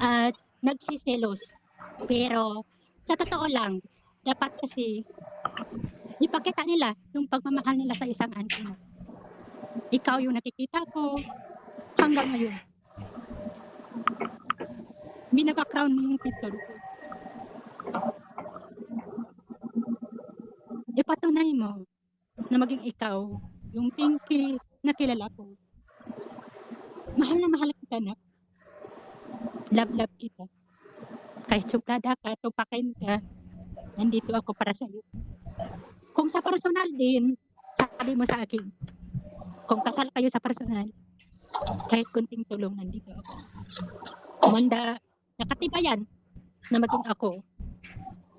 at nagsiselos. Pero sa totoo lang, dapat kasi ipakita nila yung pagmamahal nila sa isang auntie mo. Ikaw yung nakikita ko hanggang ngayon. Bina-background mo yung picture ko. Ipatunay mo na maging ikaw yung Pinky na kilala ko. Mahal na mahal kita na. Love kita. Kahit suplada ka, tupakin ka, nandito ako para sa'yo. Kung sa personal din, sabi mo sa akin, kung kasal kayo sa personal, kahit kunting tulong, nandito ako. Kumanda, nakatibayan na maging ako.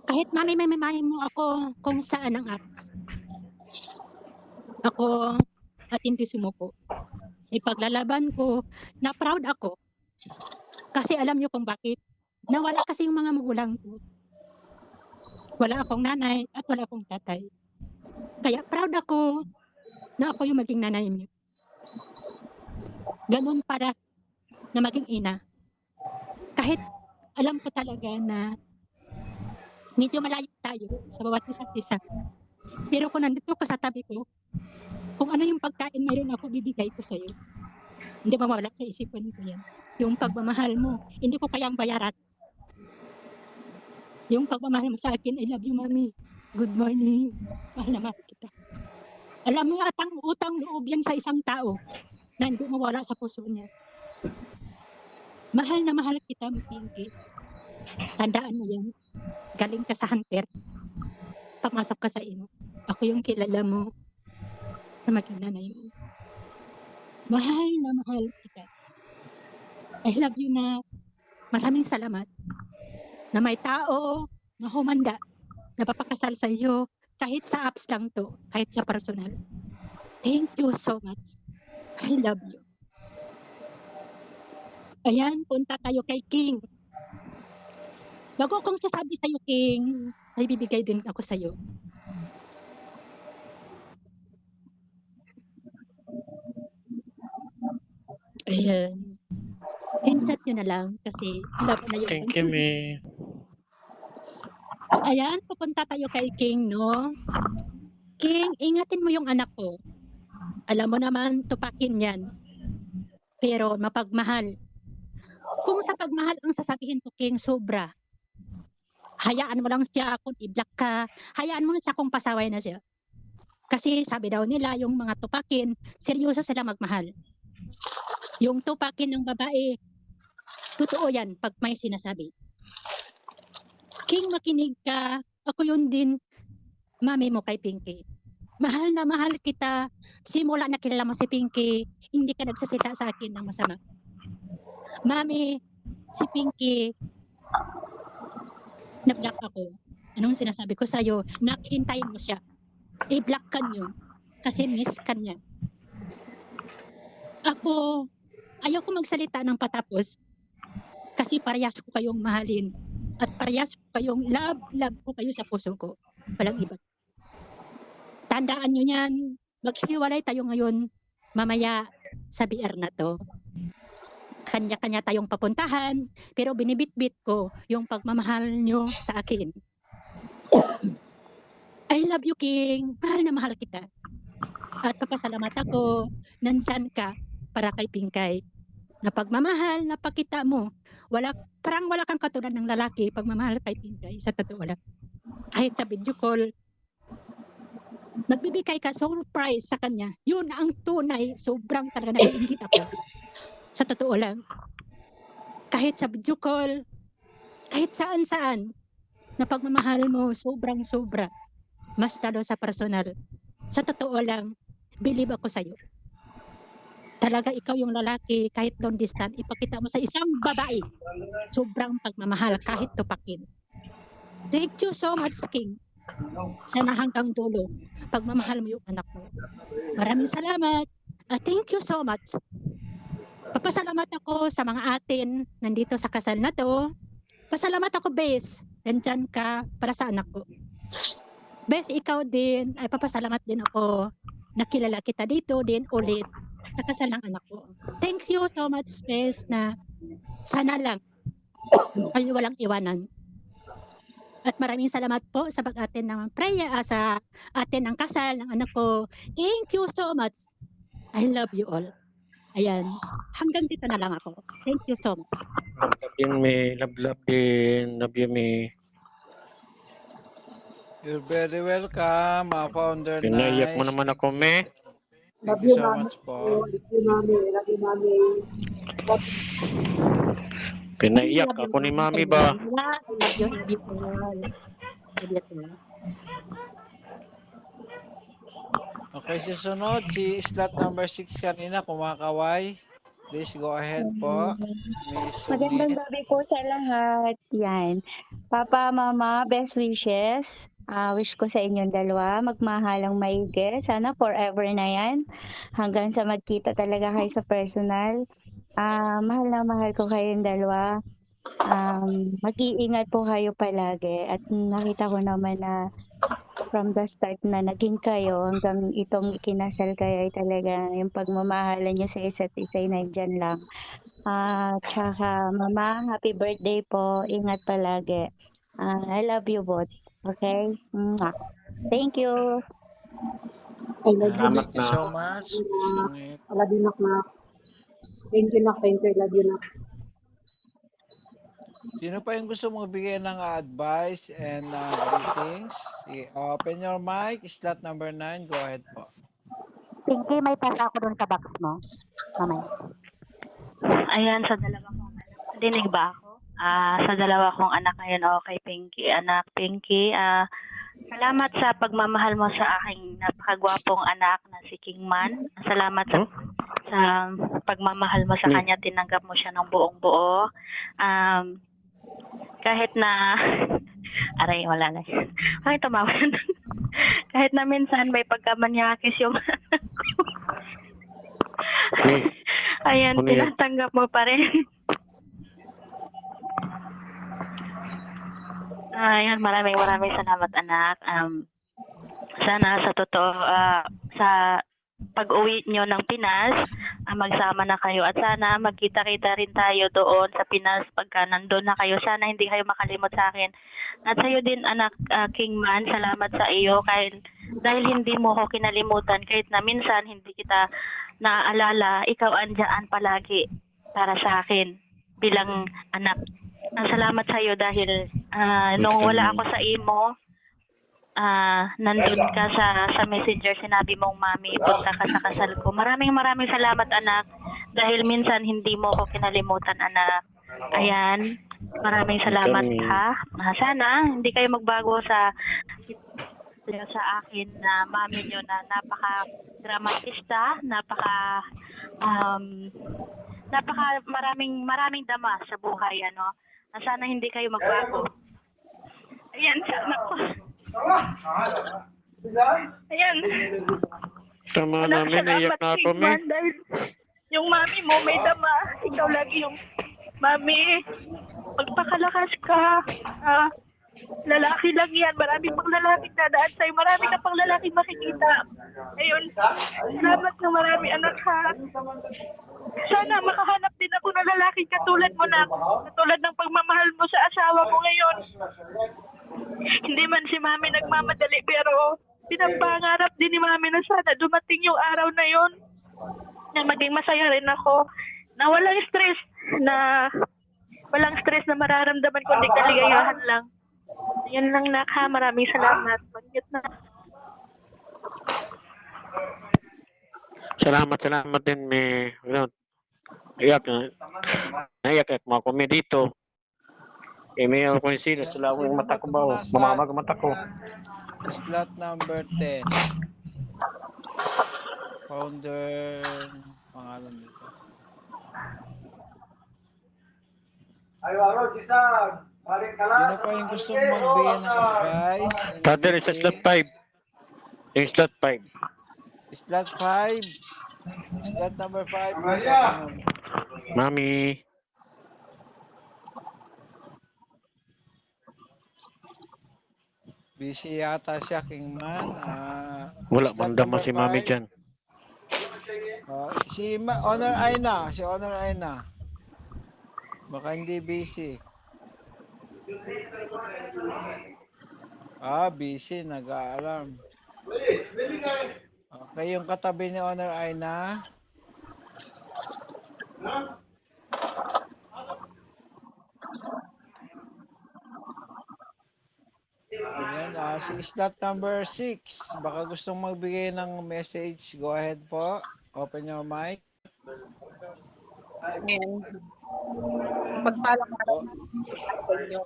Kahit may mo ako kung saan ang apps. Ako at hindi sumuko. Ipaglalaban ko na proud ako. Kasi alam niyo kung bakit. Nawala kasi yung mga magulang ko. Wala akong nanay at wala akong tatay. Kaya proud ako na ako yung maging nanay niyo. Ganun para na maging ina. Kahit alam ko talaga na medyo malayo tayo sa bawat isa't isa. Pero kung nandito ka sa tabi ko, kung ano yung pagkain mayroon ako, bibigay ko sa'yo. Hindi mawala sa isipan ko yan. Yung pagmamahal mo, hindi ko kayang bayaran. Yung pagmamahal mo sa akin, I love you, Mami. Good morning. Mahal na mahal kita. Alam mo, at ang utang loob yan sa isang tao na hindi mawala sa puso niya. Mahal na mahal kita, Pinky. Tandaan mo yan. Galing ka sa hunter. Pamasok ka sa ino. Ako yung kilala mo na maging nanay mo. Mahal na mahal kita. I love you na. Maraming salamat na may tao na humanda na papakasal sa iyo kahit sa apps lang to, kahit sa personal. Thank you so much. I love you. Ayan, punta tayo kay King. Bago kong sasabi sa'yo, King, ay bibigay din ako sa'yo. Ayan. Screenshot nyo na lang kasi alam na yung Thank you, me. Ayan, pupunta tayo kay King, no? King, ingatin mo yung anak ko. Alam mo naman, tupakin yan. Pero mapagmahal. Kung sa pagmahal ang sasabihin ko, King, sobra. Hayaan mo lang siya kung i-block ka. Hayaan mo lang siya kung pasaway na siya. Kasi sabi daw nila, yung mga tupakin, seryoso sila magmahal. Yung tupakin ng babae, totoo yan pag may sinasabi. King, makinig ka. Ako yun din, mami mo kay Pinky. Mahal na mahal kita. Simula na kilala mo si Pinky, hindi ka nagsasalita sa akin ng masama. Mami, si Pinky, na-block ako. Anong sinasabi ko sa'yo? Nakhintayin mo siya. I-block ka niyo. Kasi miss ka niya. Ako, ayaw ko magsalita ng patapos kasi parehas ko kayong mahalin at parehas ko kayong love ko kayo sa puso ko. Walang iba. Tandaan nyo yan, maghiwalay tayo ngayon mamaya sa BR na to. Kanya-kanya tayong papuntahan, pero binibitbit ko yung pagmamahal nyo sa akin. I love you, King. Mahal na mahal kita. At papasalamat ako, nandyan ka para kay Pinkay. Na pagmamahal, napakita mo. Parang wala kang katulad ng lalaki pagmamahal kay Pinkay. Sa totoo lang. Kahit sa video call, nagbibigay ka surprise sa kanya. Yun ang tunay, sobrang talaga naiingit ako. Sa totoo lang. Kahit sa video call, kahit saan-saan, na pagmamahal mo, sobrang-sobra. Mas lalo sa personal. Sa totoo lang, believe ako sa'yo. Talaga ikaw yung lalaki, kahit long distance, ipakita mo sa isang babae. Sobrang pagmamahal, kahit tupakin. Thank you so much, King. Sana hanggang dulo, pagmamahal mo yung anak mo. Maraming salamat. Thank you so much. Papasalamat ako sa mga atin nandito sa kasal na to. Pasalamat ako, Bes. Nandyan ka para sa anak ko. Bes, ikaw din. Ay, papasalamat din ako. Nakilala kita dito din ulit sa kasal ng anak ko. Thank you so much, Bes, na sana lang ay walang iwanan. At maraming salamat po sa pag-atin ng prayer, sa atin ng kasal ng anak ko. Thank you so much. I love you all. Ayan. Hanggang dito na lang ako. Thank you so much. Love you, me. Love din. Love you, me. You're very welcome, founder Pinaiyak mo Nice. naman ako, me. Thank you so much po. Pinaiyak ako ni mami ba? I love you, love you all. Love you all. Okay, susunod, si slot number 6 kanina, kumakaway. Please go ahead po. Miss Magandang Sumi. gabi po sa lahat. Yan. Papa, Mama, best wishes. Wish ko sa inyong dalawa, magmahalang maigi. Sana forever na yan. Hanggang sa magkita talaga kayo sa personal. Mahal na mahal ko kayong dalawa. Mag-iingat po kayo palagi. At nakita ko naman na from the start na naging kayo hanggang itong ikinasal kayo ay talaga yung pagmamahalan nyo sa isa't isa ay nandyan lang. Tsaka Mama, happy birthday po. Ingat palagi. I love you both. Okay? Mwah. Thank you. Salamat Thank you na. so much. Miss Sumi. Sino pa yung gusto mong bigyan ng advice and greetings? Open your mic. Slot number 9. Go ahead po. Pinky, may pasa ako dun sa box mo. Mamaya. Ayan, sa dalawa kong anak. Dinig ba ako? Sa dalawa kong anak ngayon, okay, Pinky. Anak, Pinky, salamat sa pagmamahal mo sa aking napakagwapong anak na si Kingman. Salamat sa pagmamahal mo sa kanya, tinanggap mo siya ng buong buo. Kahit na, aray, wala na yan. Ay, tumawa na. Kahit na minsan may pagkamanyakis yung anak ko. Ayan, Ano yan? tinatanggap mo pa rin. Ayan, maraming salamat, anak. Sana sa totoo, sa pag-uwi nyo ng Pinas, magsama na kayo at sana magkita-kita rin tayo doon sa Pinas pagka nandun na kayo. Sana hindi kayo makalimot sa akin. At sa iyo din, anak, Kingman, salamat sa iyo dahil hindi mo ako kinalimutan kahit na minsan hindi kita naaalala, ikaw andyan palagi para sa akin bilang anak. Salamat sa iyo dahil nung wala ako sa imo, nandun ka sa messenger, sinabi mong mami, punta ka sa kasal ko. Maraming salamat, anak, dahil minsan hindi mo ko kinalimutan, anak. Ayan, maraming salamat, ha. Sana hindi kayo magbago sa akin na mami nyo na napaka-dramatista, maraming dama sa buhay, ano. Sana hindi kayo magbago. Ayan, sana ko. Ayan. Tama namin, naiyak na ako, me. Dahil Yung mami mo may dama. Ikaw lagi yung mami. Magpakalakas ka. Lalaki lang yan. Marami pang lalaki dadaan sa'yo. Marami ka pang lalaki makikita. Ayun. Salamat ng marami, anak, ha. Sana makahanap din ako ng lalaki katulad mo na. Katulad ng pagmamahal mo sa asawa mo ngayon. Hindi man si mami nagmamadali pero pinapangarap din ni mami na sana dumating yung araw na yon na maging masaya rin ako. Na walang stress na mararamdaman kundi kaligayahan lang. Yan lang, nak, ha. Maraming salamat. Mag-get na. Salamat din, may, naiyak mga kami dito. May ako yung sila yung mata ko ba, mamamag ang mata ko. Slot number 10. Founder, pangalan dito. Sino pa yung gustong magbigay ng advice? Brother, sa slot 5. Yung slot 5. Slot 5. Slot number 5. Mami. Busy yata siya, Kingman. Wala, slot mandama number si mami 5. dyan. Honor Aina. Si Honor Aina. Baka hindi busy. Busy. Nag-aalarm. Okay, yung katabi ni Honor Aina. Ayan, si slot number 6. Baka gustong magbigay ng message. Go ahead po. Open your mic. Amen. Pagpalang araw sa inyo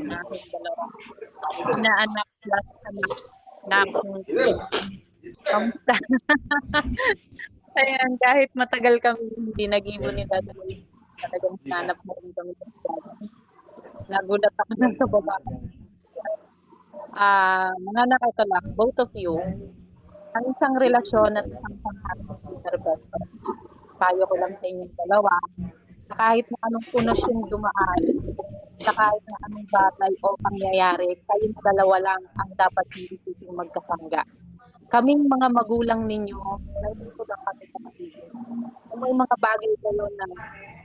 na aking dalawa. Inaanak plus anak na akong kamusta? Ayan, kahit matagal kami hindi nag-ibon ni Daddy, talagang nanap mo rin kami. Nagulat ako na sa baba. Mga nakakalak, both of you, ang isang relasyon at isang pangharap payo ko lang sa inyong dalawa, na kahit na anong punasyon dumaan, sa kahit na anong bagay o pangyayari, kayong dalawa lang ang dapat hindi yung magkasangga. Kaming mga magulang ninyo, naibig ko lang kami sa pag-ibig. Kung may mga bagay kayo na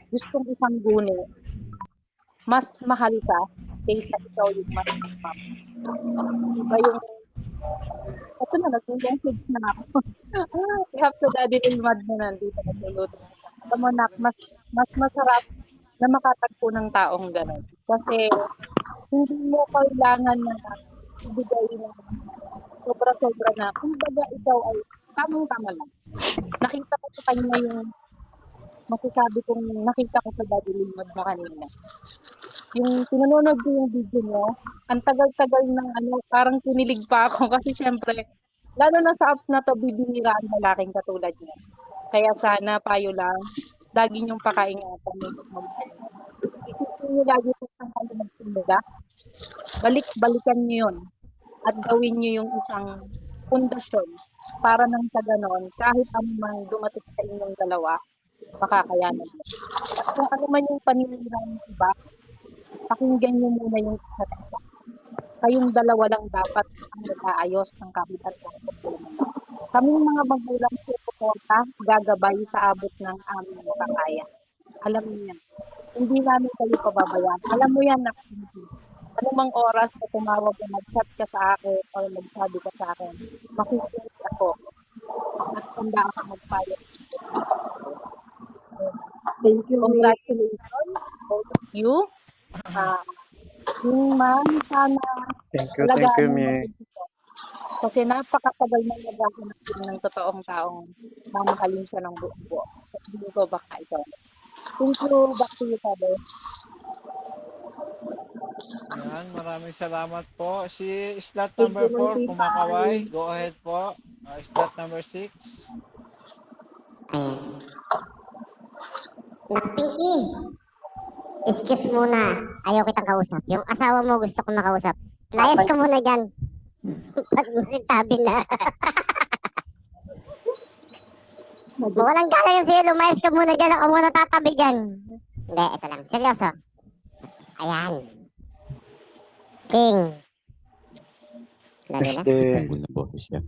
gustong isang guni, mas mahal ka kaysa ikaw yung mas mahal. Iba yung ito na, nag-message na ako. We have to daddy ilmad na nandito na tuluto. Alam mo, nak, mas masarap na makatagpo ng taong gano'n. Kasi hindi mo kailangan na ibigay na sobra-sobra na. Kung baga ikaw ay tamang-tama lang. Nakita ko sa kanya yung masasabi kong nakita ko sa daddy ilmad mo kanina. Yung pinanonood ko yung video mo, ang tagal-tagal ng parang kinilig pa ako kasi syempre, lalo na sa apps na to, bibihira ang lalaking katulad niya. Kaya sana, payo lang, lagi niyong pakaingatan. Isipin niyo lagi po sa kayo magsimula. Balik-balikan niyo yun at gawin niyo yung isang pundasyon para nang sa ganon, kahit anumang dumating sa inyong dalawa, makakayanan mo. At kung ano man yung paninira ng iba, pakinggan niyo muna yung isa. Kayong dalawa lang dapat ang nag-aayos ng kahit anong problema. Kaming mga magulang suporta, gagabay sa abot ng aming makakaya. Alam niyo yan. Hindi namin kayo pababayaan. Alam mo yan, anumang oras na tumawag na mag-chat ka sa akin o magsabi ka sa akin, makikinig ako. At tanda ako magpayo. Thank you. Congratulations, both of you. Yung man, sana Thank you, Mi. kasi napakatagal na naghahanap din ng totoong taong mamahalin siya ng buo-buo. Hindi ko baka ikaw. Thank you, back to you, Father. Ayan, maraming salamat po. Si slot number 4, kumakaway. Go ahead po. Slot number 6. Pinky, excuse muna. Ayaw kitang kausap. Yung asawa mo gusto ko makausap. Layas ka muna dyan. Pag nagtabi na. Walang gala yung sa'yo, lumayas ka muna dyan, ako muna tatabi dyan. Hindi, ito lang, seryoso. Ayan. King. Lalo na? Punggol na boses yan.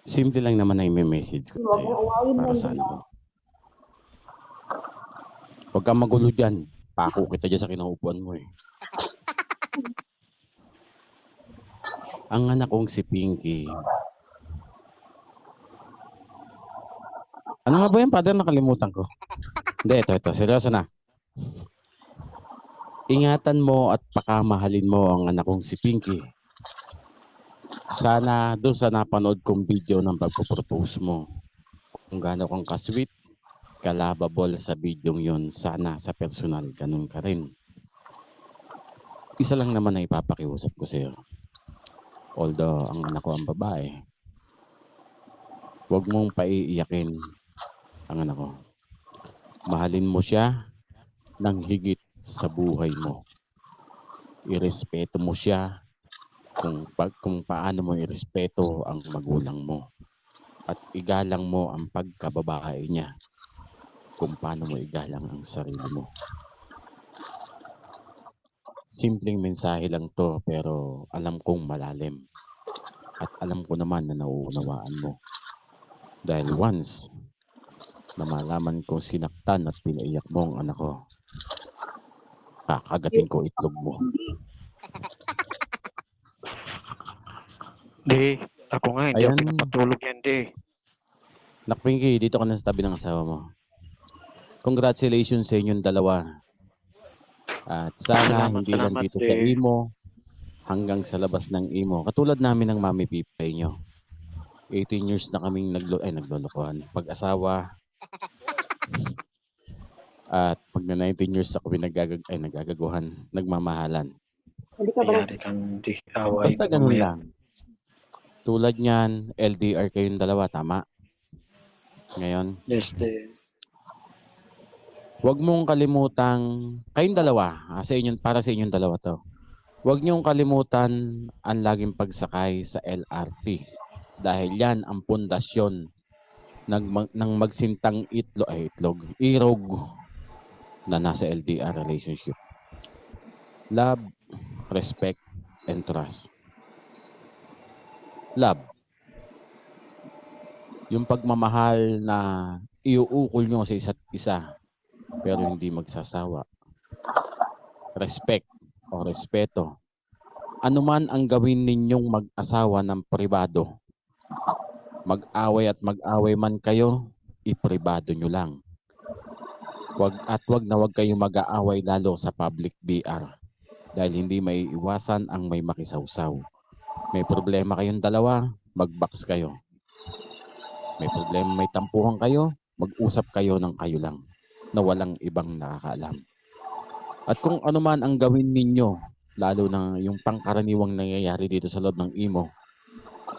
Simple lang naman na i-message ko sa'yo para sa ano ko. Huwag kang magulo dyan. Pako kita dyan sa kinaupuan mo eh. Ang anak kong si Pinky. Ano nga ba yan, Father? Nakalimutan ko. Hindi, ito. Seryoso na. Ingatan mo at pakamahalin mo ang anak kong si Pinky. Sana doon sa napanood kong video ng pagpropose mo, kung gaano kang ka-sweet, ka-lovable sa video yun, sana sa personal, ganun ka rin. Isa lang naman na ipapakiusap ko sa'yo. Although ang anak ko ang babae, huwag mong paiiyakin ang anak ko. Mahalin mo siya ng higit sa buhay mo. Irespeto mo siya kung paano mo irespeto ang magulang mo. At igalang mo ang pagkababae niya kung paano mo igalang ang sarili mo. Simpleng mensahe lang to pero alam kong malalim. At alam ko naman na nauunawaan mo. Dahil once na malaman ko sinaktan at pinaiyak mo ang anak ko, kakagatin ko itlog mo. Di, ako nga, hindi ako Ayan. pinapatulog yan, di. Nak Pinky, dito ka na sa tabi ng asawa mo. Congratulations sa inyong dalawa. At sana hindi lang Salamat, dito sa eh. imo, hanggang sa labas ng imo. Katulad namin ng mami pipay nyo. 18 years na kaming naglolokohan. Pag-asawa. At pag na 19 years na kami nagagaguhan, nagmamahalan. Mayari kang di, away Basta ka ganun mamaya. lang. Tulad niyan, LDR kayong dalawa, tama? Ngayon, Yes, di. huwag mong kalimutang, kayong dalawa, para sa inyong dalawa to. Huwag niyong kalimutan ang laging pagsakay sa LRT. Dahil yan ang pundasyon ng magsintang irog na nasa LDR relationship. Love, respect, and trust. Love. Yung pagmamahal na iuukol nyo sa isa't isa pero hindi magsasawa. Respect o respeto. Ano man ang gawin ninyong mag-asawa ng pribado, mag-away at mag-away man kayo, ipribado nyo lang. Wag kayong mag-aaway lalo sa public BR dahil hindi may iwasan ang may makisawsaw. May problema kayong dalawa, mag-box kayo. May problema, may tampuhan kayo, mag-usap kayo ng kayo lang na walang ibang nakakaalam. At kung ano man ang gawin ninyo, lalo na yung pangkaraniwang nangyayari dito sa loob ng imo,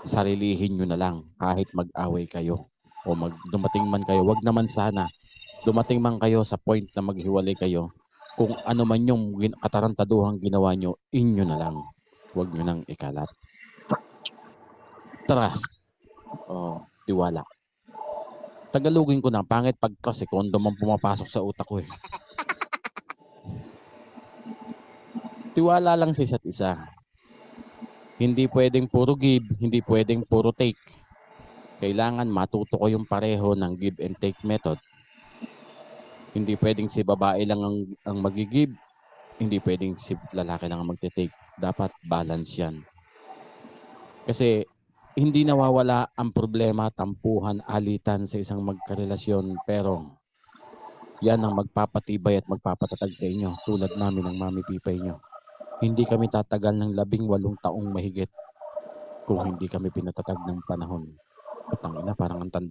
sarilihin nyo na lang kahit mag-away kayo o dumating man kayo. Wag naman sana dumating man kayo sa point na maghiwalay kayo, kung ano man yung katarantaduhang ginawa nyo, inyo na lang. Huwag nyo nang ikalat. Trust. O, tiwala. Tagalogin ko na, pangit pag trust eh, kondom ang pumapasok sa utak ko eh. Tiwala lang sa isa't isa. Hindi pwedeng puro give, hindi pwedeng puro take. Kailangan matuto ko yung pareho ng give and take method. Hindi pwedeng si babae lang ang mag-give, hindi pwedeng si lalaki lang ang magte-take. Dapat balance yan. Kasi hindi nawawala ang problema, tampuhan, alitan sa isang magkarelasyon, pero yan ang magpapatibay at magpapatatag sa inyo, tulad namin ng mami pipay nyo. Hindi kami tatagal ng 18 taong mahigit kung hindi kami pinatatag ng panahon. Putang ina, parang ang tanda